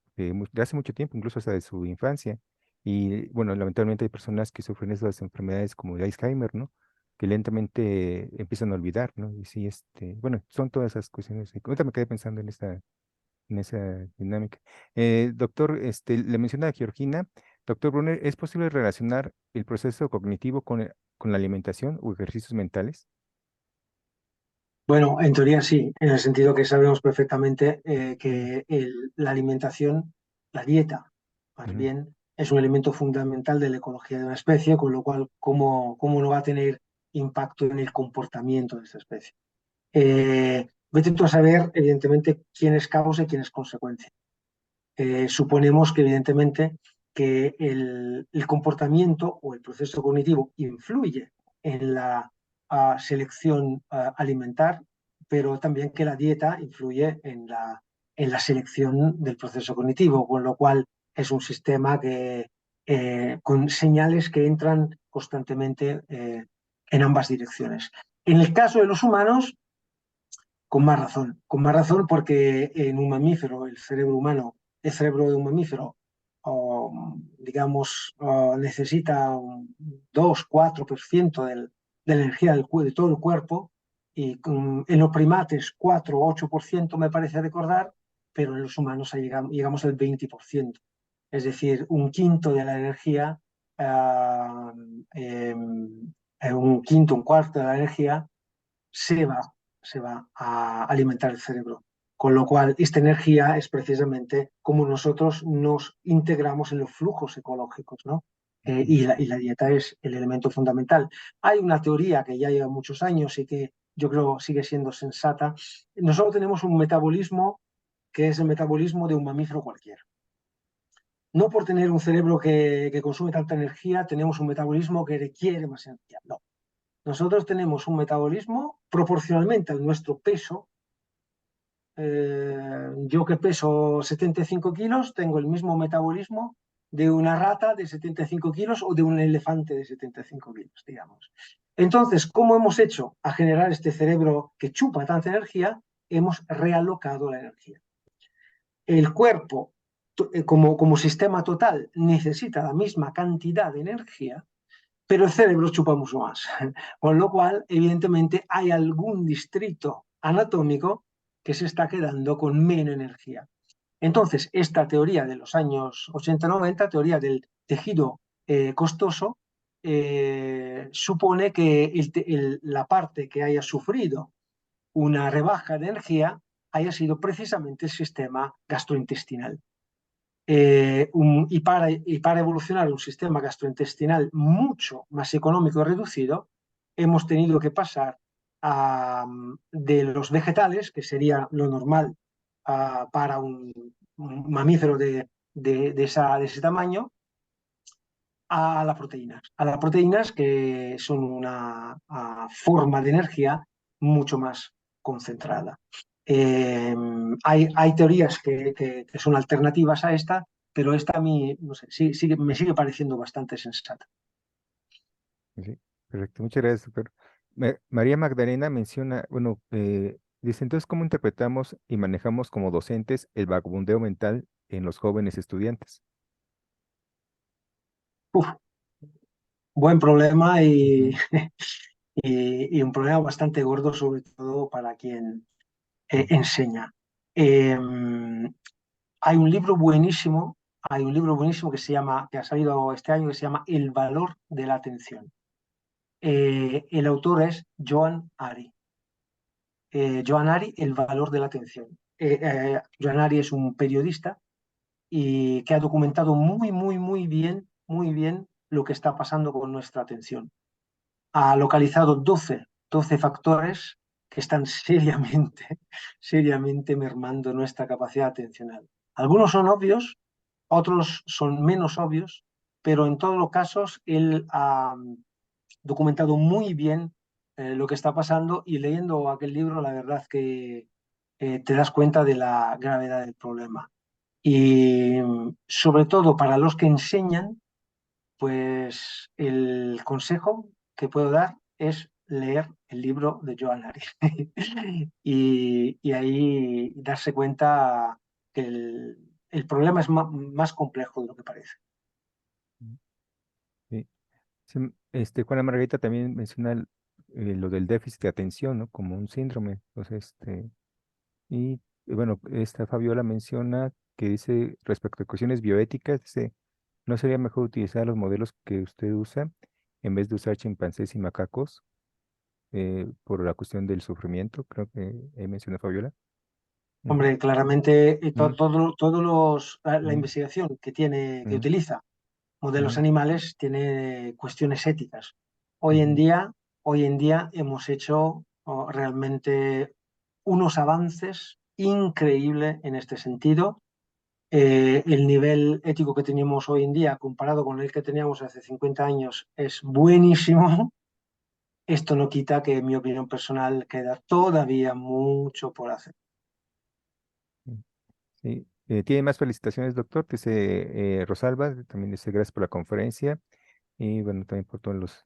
Speaker 1: hace mucho tiempo, incluso hasta de su infancia. Y bueno, lamentablemente hay personas que sufren esas enfermedades como de Alzheimer, ¿no? Que lentamente empiezan a olvidar, ¿no? Y sí, bueno, son todas esas cuestiones. Ahorita me quedé pensando en esa dinámica. Doctor, le menciona a Georgina, doctor Brunner, ¿es posible relacionar el proceso cognitivo con la alimentación o ejercicios mentales?
Speaker 3: Bueno, en teoría sí, en el sentido que sabemos perfectamente
Speaker 1: Mm,
Speaker 3: que la alimentación, la dieta, más
Speaker 1: ujú,
Speaker 3: bien, es un elemento fundamental de la ecología de una especie, con lo cual, ¿cómo no va a tener impacto en el comportamiento de esta especie? Vete tú a saber, evidentemente, quién es causa y quién es consecuencia. Suponemos que evidentemente que el comportamiento o el proceso cognitivo influye en la selección alimentar, pero también que la dieta influye en la selección del proceso cognitivo, con lo cual es un sistema con señales que entran constantemente en ambas direcciones. En el caso de los humanos, con más razón porque en un mamífero, el cerebro humano, el cerebro de un mamífero, digamos, necesita un 2-4% de la energía de todo el cuerpo, y en los primates 4 o 8% me parece recordar, pero en los humanos llegamos al 20%, es decir, un quinto de la energía, un quinto, un cuarto de la energía se va, se va a alimentar el cerebro. Con lo cual, esta energía es precisamente como nosotros nos integramos en los flujos ecológicos, ¿no?
Speaker 1: ujú,
Speaker 3: Y la dieta es el elemento fundamental. Hay una teoría que ya lleva muchos años y que yo creo sigue siendo sensata. Nosotros tenemos un metabolismo que es el metabolismo de un mamífero cualquiera. No por tener un cerebro que consume tanta energía, tenemos un metabolismo que requiere más energía. No, nosotros tenemos un metabolismo proporcionalmente a nuestro peso. Yo que peso 75 kilos, tengo el mismo metabolismo de una rata de 75 kilos o de un elefante de 75 kilos, digamos. Entonces, ¿cómo hemos hecho a generar este cerebro que chupa tanta energía? Hemos realocado la energía. El cuerpo como sistema total necesita la misma cantidad de energía, pero el cerebro chupa mucho más. Con lo cual, evidentemente, hay algún distrito anatómico que se está quedando con menos energía. Entonces, esta teoría de los años 80-90, teoría del tejido costoso, supone que la parte que haya sufrido una rebaja de energía haya sido precisamente el sistema gastrointestinal. Y para evolucionar un sistema gastrointestinal mucho más económico y reducido, hemos tenido que pasar de los vegetales, que sería lo normal para un mamífero de ese tamaño, a las proteínas que son una forma de energía mucho más concentrada. Hay teorías que son alternativas a esta, pero esta a mí, no sé, me sigue pareciendo bastante sensata.
Speaker 1: Sí, perfecto. Muchas gracias, doctor. María Magdalena menciona, bueno, dice, entonces, ¿cómo interpretamos y manejamos como docentes el vagabundeo mental en los jóvenes estudiantes?
Speaker 3: Uf, buen problema
Speaker 1: Ujú,
Speaker 3: y un problema bastante gordo, sobre todo para quien
Speaker 1: ujú,
Speaker 3: enseña. Eh, hay un libro buenísimo, que ha salido este año, que se llama El valor de la atención. El autor es Joan Ari. Joan Ari, El valor de la atención. Joan Ari es un periodista y que ha documentado muy bien lo que está pasando con nuestra atención. Ha localizado 12 factores que están seriamente mermando nuestra capacidad atencional. Algunos son obvios, otros son menos obvios, pero en todos los casos él ha documentado muy bien lo que está pasando, y leyendo aquel libro la verdad que te das cuenta de la gravedad del problema. Y sobre todo para los que enseñan, pues el consejo que puedo dar es leer el libro de Joan Ari y ahí darse cuenta que el problema es más complejo de lo que parece.
Speaker 1: ujú. Sí. Sí, Juana Margarita también menciona lo del déficit de atención, ¿no? Como un síndrome. Entonces, bueno, esta Fabiola menciona que dice, respecto a cuestiones bioéticas, dice, ¿no sería mejor utilizar los modelos que usted usa en vez de usar chimpancés y macacos por la cuestión del sufrimiento? Creo que mencionó Fabiola. Ujú,
Speaker 3: Hombre, claramente
Speaker 1: ujú,
Speaker 3: la
Speaker 1: ujú,
Speaker 3: investigación que
Speaker 1: ujú,
Speaker 3: utiliza modelos
Speaker 1: ujú,
Speaker 3: animales tiene cuestiones éticas. Hoy en
Speaker 1: ujú,
Speaker 3: día, hoy en día hemos hecho realmente unos avances increíbles en este sentido. El nivel ético que tenemos hoy en día comparado con el que teníamos hace 50 años es buenísimo. Esto no quita que, en mi opinión personal, queda todavía mucho por hacer.
Speaker 1: ujú. Sí. Tiene más felicitaciones, doctor. Dice Rosalba, también dice gracias por la conferencia y bueno, también por todas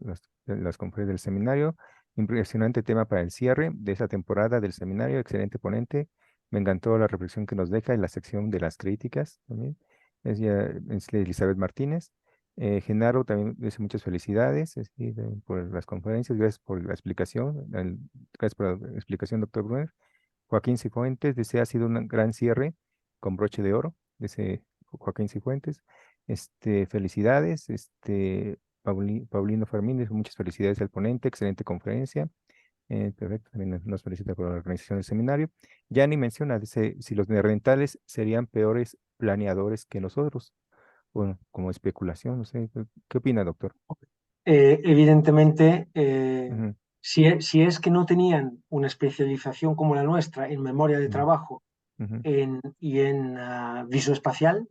Speaker 1: las conferencias del seminario. Impresionante tema para el cierre de esa temporada del seminario, excelente ponente. Me encantó la reflexión que nos deja en la sección de las críticas también. Es Elizabeth Martínez. Genaro también dice muchas felicidades por las conferencias, gracias por la explicación, gracias por la explicación, doctor Brunner. Joaquín Cifuentes dice, ha sido un gran cierre con broche de oro, dice Joaquín Cifuentes. Felicidades, Paulino Fermín, dice, muchas felicidades al ponente, excelente conferencia. Perfecto, también nos felicita por la organización del seminario. Yani menciona, dice, si los neandertales serían peores planeadores que nosotros. Bueno, como especulación, no sé, ¿qué opina, doctor?
Speaker 3: Evidentemente,
Speaker 1: Ujú,
Speaker 3: si es que no tenían una especialización como la nuestra en memoria de
Speaker 1: ujú,
Speaker 3: trabajo
Speaker 1: ujú,
Speaker 3: y en visoespacial,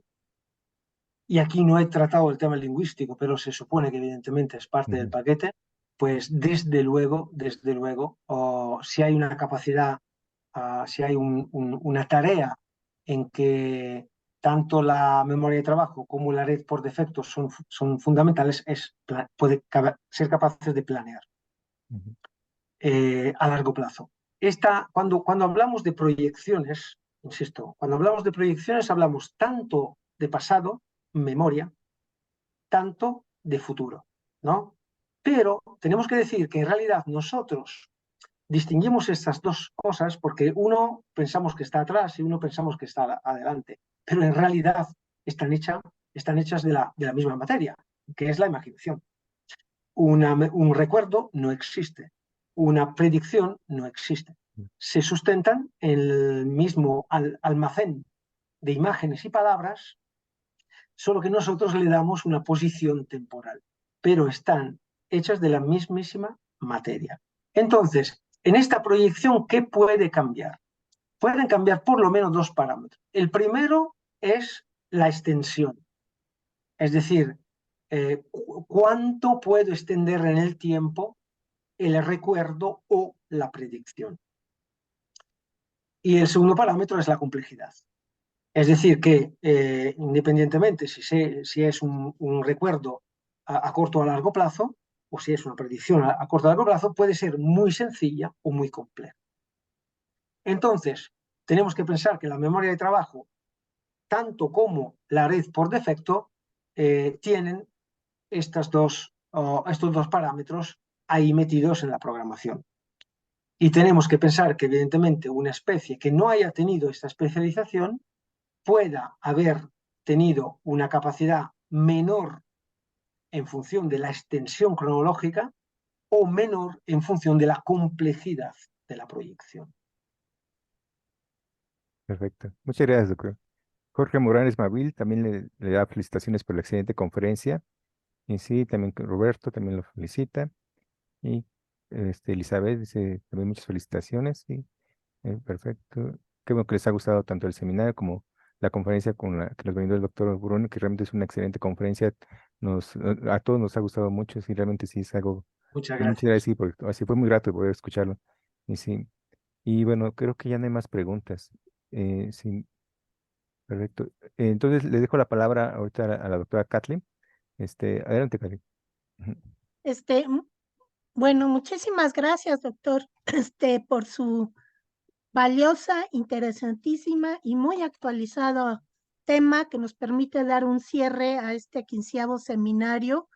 Speaker 3: y aquí no he tratado el tema lingüístico, pero se supone que evidentemente es parte del
Speaker 1: ujú,
Speaker 3: paquete, pues desde luego, si hay una capacidad, si hay una tarea en que tanto la memoria de trabajo como la red por defecto son fundamentales, puede ser capaces de planear
Speaker 1: ujú,
Speaker 3: a largo plazo. Cuando hablamos de proyecciones, insisto, cuando hablamos de proyecciones hablamos tanto de pasado, memoria, tanto de futuro, ¿no? Pero tenemos que decir que en realidad nosotros distinguimos estas dos cosas porque uno pensamos que está atrás y uno pensamos que está adelante, pero en realidad están hechas de la misma materia, que es la imaginación. Un recuerdo no existe, una predicción no existe. Se sustentan en el mismo almacén de imágenes y palabras, solo que nosotros le damos una posición temporal, pero están hechas de la mismísima materia. Entonces, en esta proyección, ¿qué puede cambiar? Pueden cambiar por lo menos dos parámetros. El primero es la extensión, es decir, cuánto puedo extender en el tiempo el recuerdo o la predicción. Y el segundo parámetro es la complejidad. Es decir, que independientemente si es un recuerdo a corto o a largo plazo, o si es una predicción a corto o a largo plazo, puede ser muy sencilla o muy compleja. Entonces, tenemos que pensar que la memoria de trabajo, tanto como la red por defecto, tienen estos dos parámetros ahí metidos en la programación. Y tenemos que pensar que, evidentemente, una especie que no haya tenido esta especialización pueda haber tenido una capacidad menor en función de la extensión cronológica o menor en función de la complejidad de la proyección.
Speaker 1: Perfecto. Muchas gracias, doctor. Jorge Morales Mavil también le da felicitaciones por la excelente conferencia. Y sí, también que Roberto también lo felicita. Y Elizabeth dice también muchas felicitaciones. Sí, perfecto. Qué bueno que les ha gustado tanto el seminario como la conferencia que nos brindó el doctor Bruno, que realmente es una excelente conferencia. A todos nos ha gustado mucho. Sí, realmente sí es algo.
Speaker 3: Muchas
Speaker 1: Pues muchas
Speaker 3: gracias.
Speaker 1: gracias, sí, porque así fue muy grato poder escucharlo. Y sí. Y bueno, creo que ya no hay más preguntas. Sí, perfecto. Entonces le dejo la palabra ahorita a la doctora Kathleen. Adelante, Kathleen. Ujú.
Speaker 2: M- Bueno, muchísimas gracias, doctor, por su valiosa, interesantísima y muy actualizado tema que nos permite dar un cierre a este 15º seminario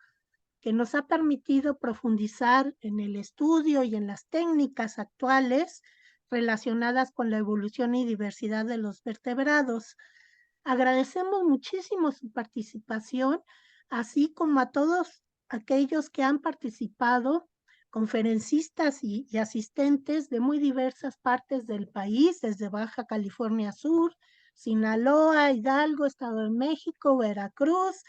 Speaker 2: que nos ha permitido profundizar en el estudio y en las técnicas actuales relacionadas con la evolución y diversidad de los vertebrados. Agradecemos muchísimo su participación, así como a todos aquellos que han participado, conferencistas y asistentes de muy diversas partes del país, desde Baja California Sur, Sinaloa, Hidalgo, Estado de México, Veracruz,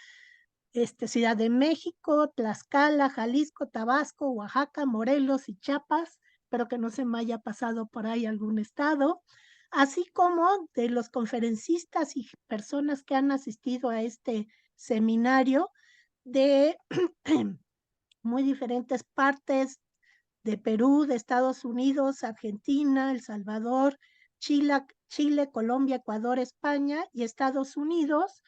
Speaker 2: Ciudad de México, Tlaxcala, Jalisco, Tabasco, Oaxaca, Morelos y Chiapas. Espero que no se me haya pasado por ahí algún estado, así como de los conferencistas y personas que han asistido a este seminario de muy diferentes partes de Perú, de Estados Unidos, Argentina, El Salvador, Chile, Colombia, Ecuador, España y Estados Unidos.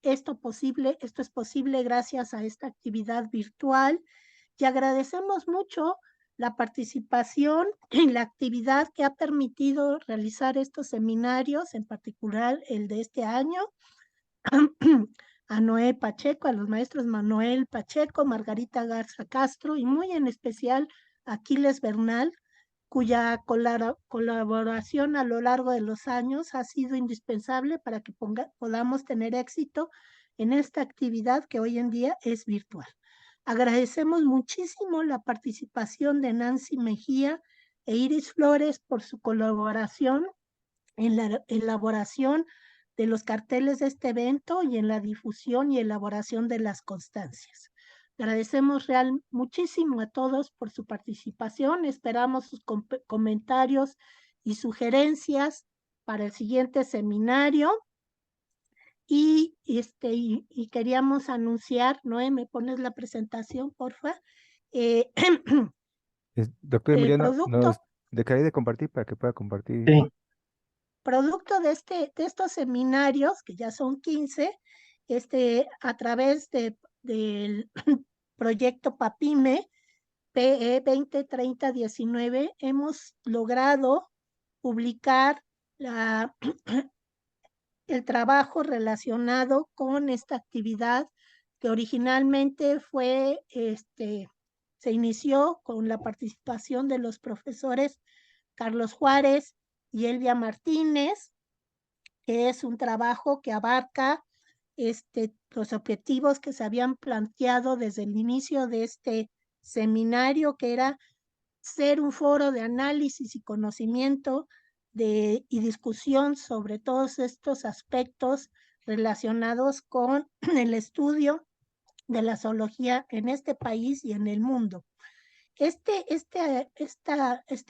Speaker 2: Esto es posible gracias a esta actividad virtual y agradecemos mucho la participación en la actividad que ha permitido realizar estos seminarios, en particular el de este año, a Noé Pacheco, a los maestros Manuel Pacheco, Margarita Garza Castro y muy en especial a Aquiles Bernal, cuya colaboración a lo largo de los años ha sido indispensable para que podamos tener éxito en esta actividad que hoy en día es virtual. Agradecemos muchísimo la participación de Nancy Mejía e Iris Flores por su colaboración en la elaboración de los carteles de este evento y en la difusión y elaboración de las constancias. Agradecemos muchísimo a todos por su participación. Esperamos sus comentarios y sugerencias para el siguiente seminario. Y queríamos anunciar, Noé, ¿me pones la presentación, porfa? Eh,
Speaker 1: Doctor
Speaker 2: el
Speaker 1: Emiliano, nos
Speaker 2: producto
Speaker 1: dejaré de compartir para que pueda compartir.
Speaker 3: Sí.
Speaker 2: Producto de estos seminarios, que ya son 15, a través del proyecto PAPIME, PE 2030-19, hemos logrado publicar el trabajo relacionado con esta actividad que originalmente fue, se inició con la participación de los profesores Carlos Juárez y Elvia Martínez, que es un trabajo que abarca los objetivos que se habían planteado desde el inicio de este seminario, que era ser un foro de análisis y conocimiento y discusión sobre todos estos aspectos relacionados con el estudio de la zoología en este país y en el mundo. Este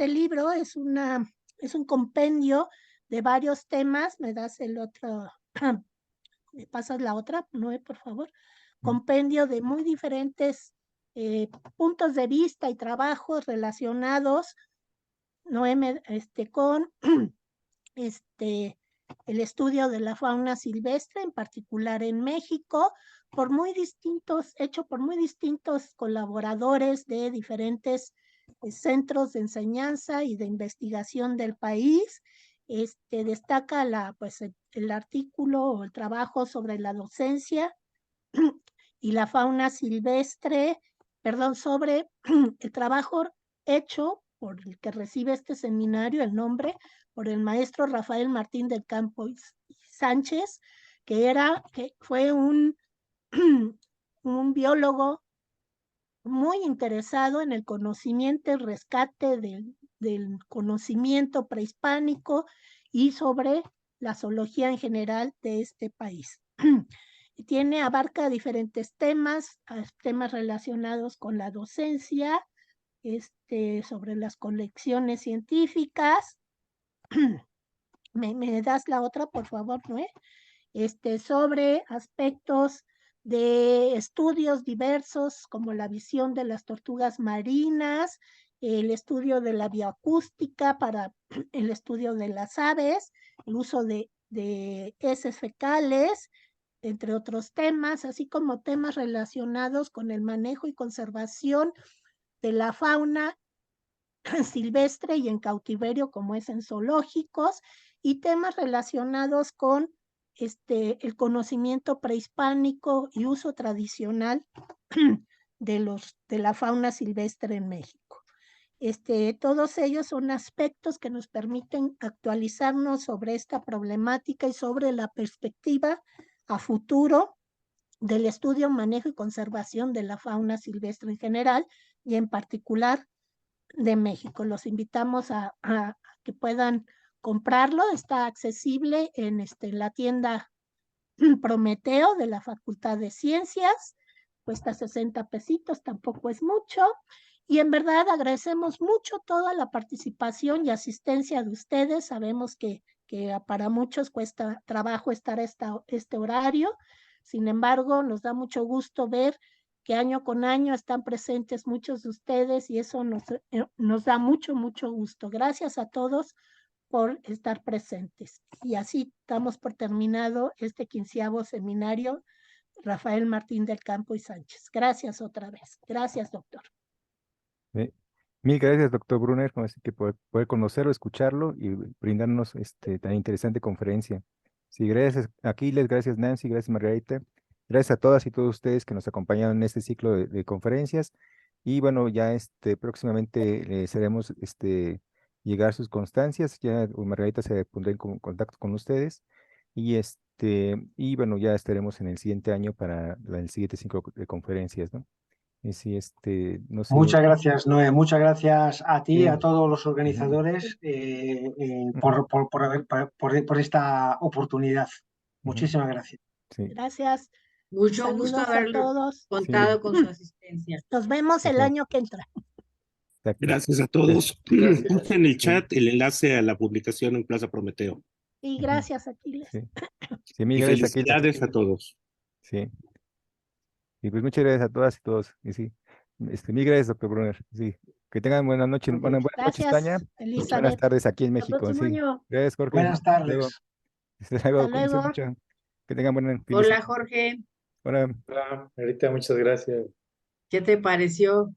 Speaker 2: libro es un compendio de varios temas. ¿Me das el otro? ¿Me pasas la otra, Noé, por favor? Compendio de muy diferentes puntos de vista y trabajos relacionados, Noé, con el estudio de la fauna silvestre, en particular en México, hecho por muy distintos colaboradores de diferentes centros de enseñanza y de investigación del país. Destaca el artículo o el trabajo sobre la docencia y la fauna silvestre, sobre el trabajo hecho por el que recibe este seminario, el nombre, por el maestro Rafael Martín del Campo y Sánchez, que fue un biólogo muy interesado en el conocimiento y rescate del conocimiento prehispánico y sobre la zoología en general de este país. Abarca diferentes temas relacionados con la docencia, sobre las colecciones científicas. ¿Me das la otra, por favor, Noé? Sobre aspectos de estudios diversos como la visión de las tortugas marinas, el estudio de la bioacústica para el estudio de las aves, el uso de heces fecales, entre otros temas, así como temas relacionados con el manejo y conservación de la fauna silvestre y en cautiverio, como es en zoológicos, y temas relacionados con el conocimiento prehispánico y uso tradicional de la fauna silvestre en México. Todos ellos son aspectos que nos permiten actualizarnos sobre esta problemática y sobre la perspectiva a futuro del estudio, manejo y conservación de la fauna silvestre en general y en particular de México. Los invitamos a que puedan comprarlo. Está accesible en la tienda Prometeo de la Facultad de Ciencias. Cuesta 60 pesitos, tampoco es mucho. Y en verdad agradecemos mucho toda la participación y asistencia de ustedes. Sabemos que para muchos cuesta trabajo estar este horario. Sin embargo, nos da mucho gusto ver que año con año están presentes muchos de ustedes y eso nos da mucho, mucho gusto. Gracias a todos por estar presentes. Y así damos por terminado este 15º seminario Rafael Martín del Campo y Sánchez. Gracias otra vez. Gracias, doctor.
Speaker 1: Mil gracias, doctor Brunner, por poder conocerlo, escucharlo y brindarnos tan interesante conferencia. Sí, gracias Aquiles, gracias Nancy, gracias Margarita. Gracias a todas y todos ustedes que nos acompañaron en este ciclo de conferencias. Y bueno, ya próximamente les haremos llegar sus constancias. Ya Margarita se pondrá en contacto con ustedes. Y bueno, ya estaremos en el siguiente año para el siguiente ciclo de conferencias, ¿no? Sí, no sé.
Speaker 3: Muchas gracias, Noé. Muchas gracias a ti,
Speaker 1: Sí.
Speaker 3: a todos los organizadores por esta oportunidad. Muchísimas gracias.
Speaker 1: Sí.
Speaker 2: Gracias.
Speaker 4: Mucho
Speaker 2: Saludos
Speaker 4: gusto
Speaker 2: a
Speaker 4: haber
Speaker 2: todos.
Speaker 4: contado con su asistencia.
Speaker 2: Nos vemos el año que entra.
Speaker 5: Gracias a todos. Puse en el chat el enlace a la publicación en Plaza Prometeo.
Speaker 2: Y gracias, Aquiles.
Speaker 1: Sí. Sí, mil
Speaker 5: Y
Speaker 1: gracias, Aquiles.
Speaker 5: felicidades a todos.
Speaker 1: Sí. Y pues muchas gracias a todas y todos. Y sí, mil gracias, doctor Brunner. Sí. Que tengan buena noche, buenas noches, Tania.
Speaker 2: Elizabeth.
Speaker 1: Buenas tardes aquí en México.
Speaker 4: próximo
Speaker 1: Sí.
Speaker 4: año.
Speaker 1: Gracias, Jorge.
Speaker 3: Buenas
Speaker 1: Hasta luego.
Speaker 3: tardes.
Speaker 1: Hasta luego.
Speaker 2: Hasta
Speaker 1: Cuídense
Speaker 2: luego.
Speaker 1: mucho. Que tengan buena
Speaker 4: Hola, Jorge.
Speaker 1: Hola.
Speaker 6: Hola, Margarita, muchas gracias.
Speaker 4: ¿Qué te pareció?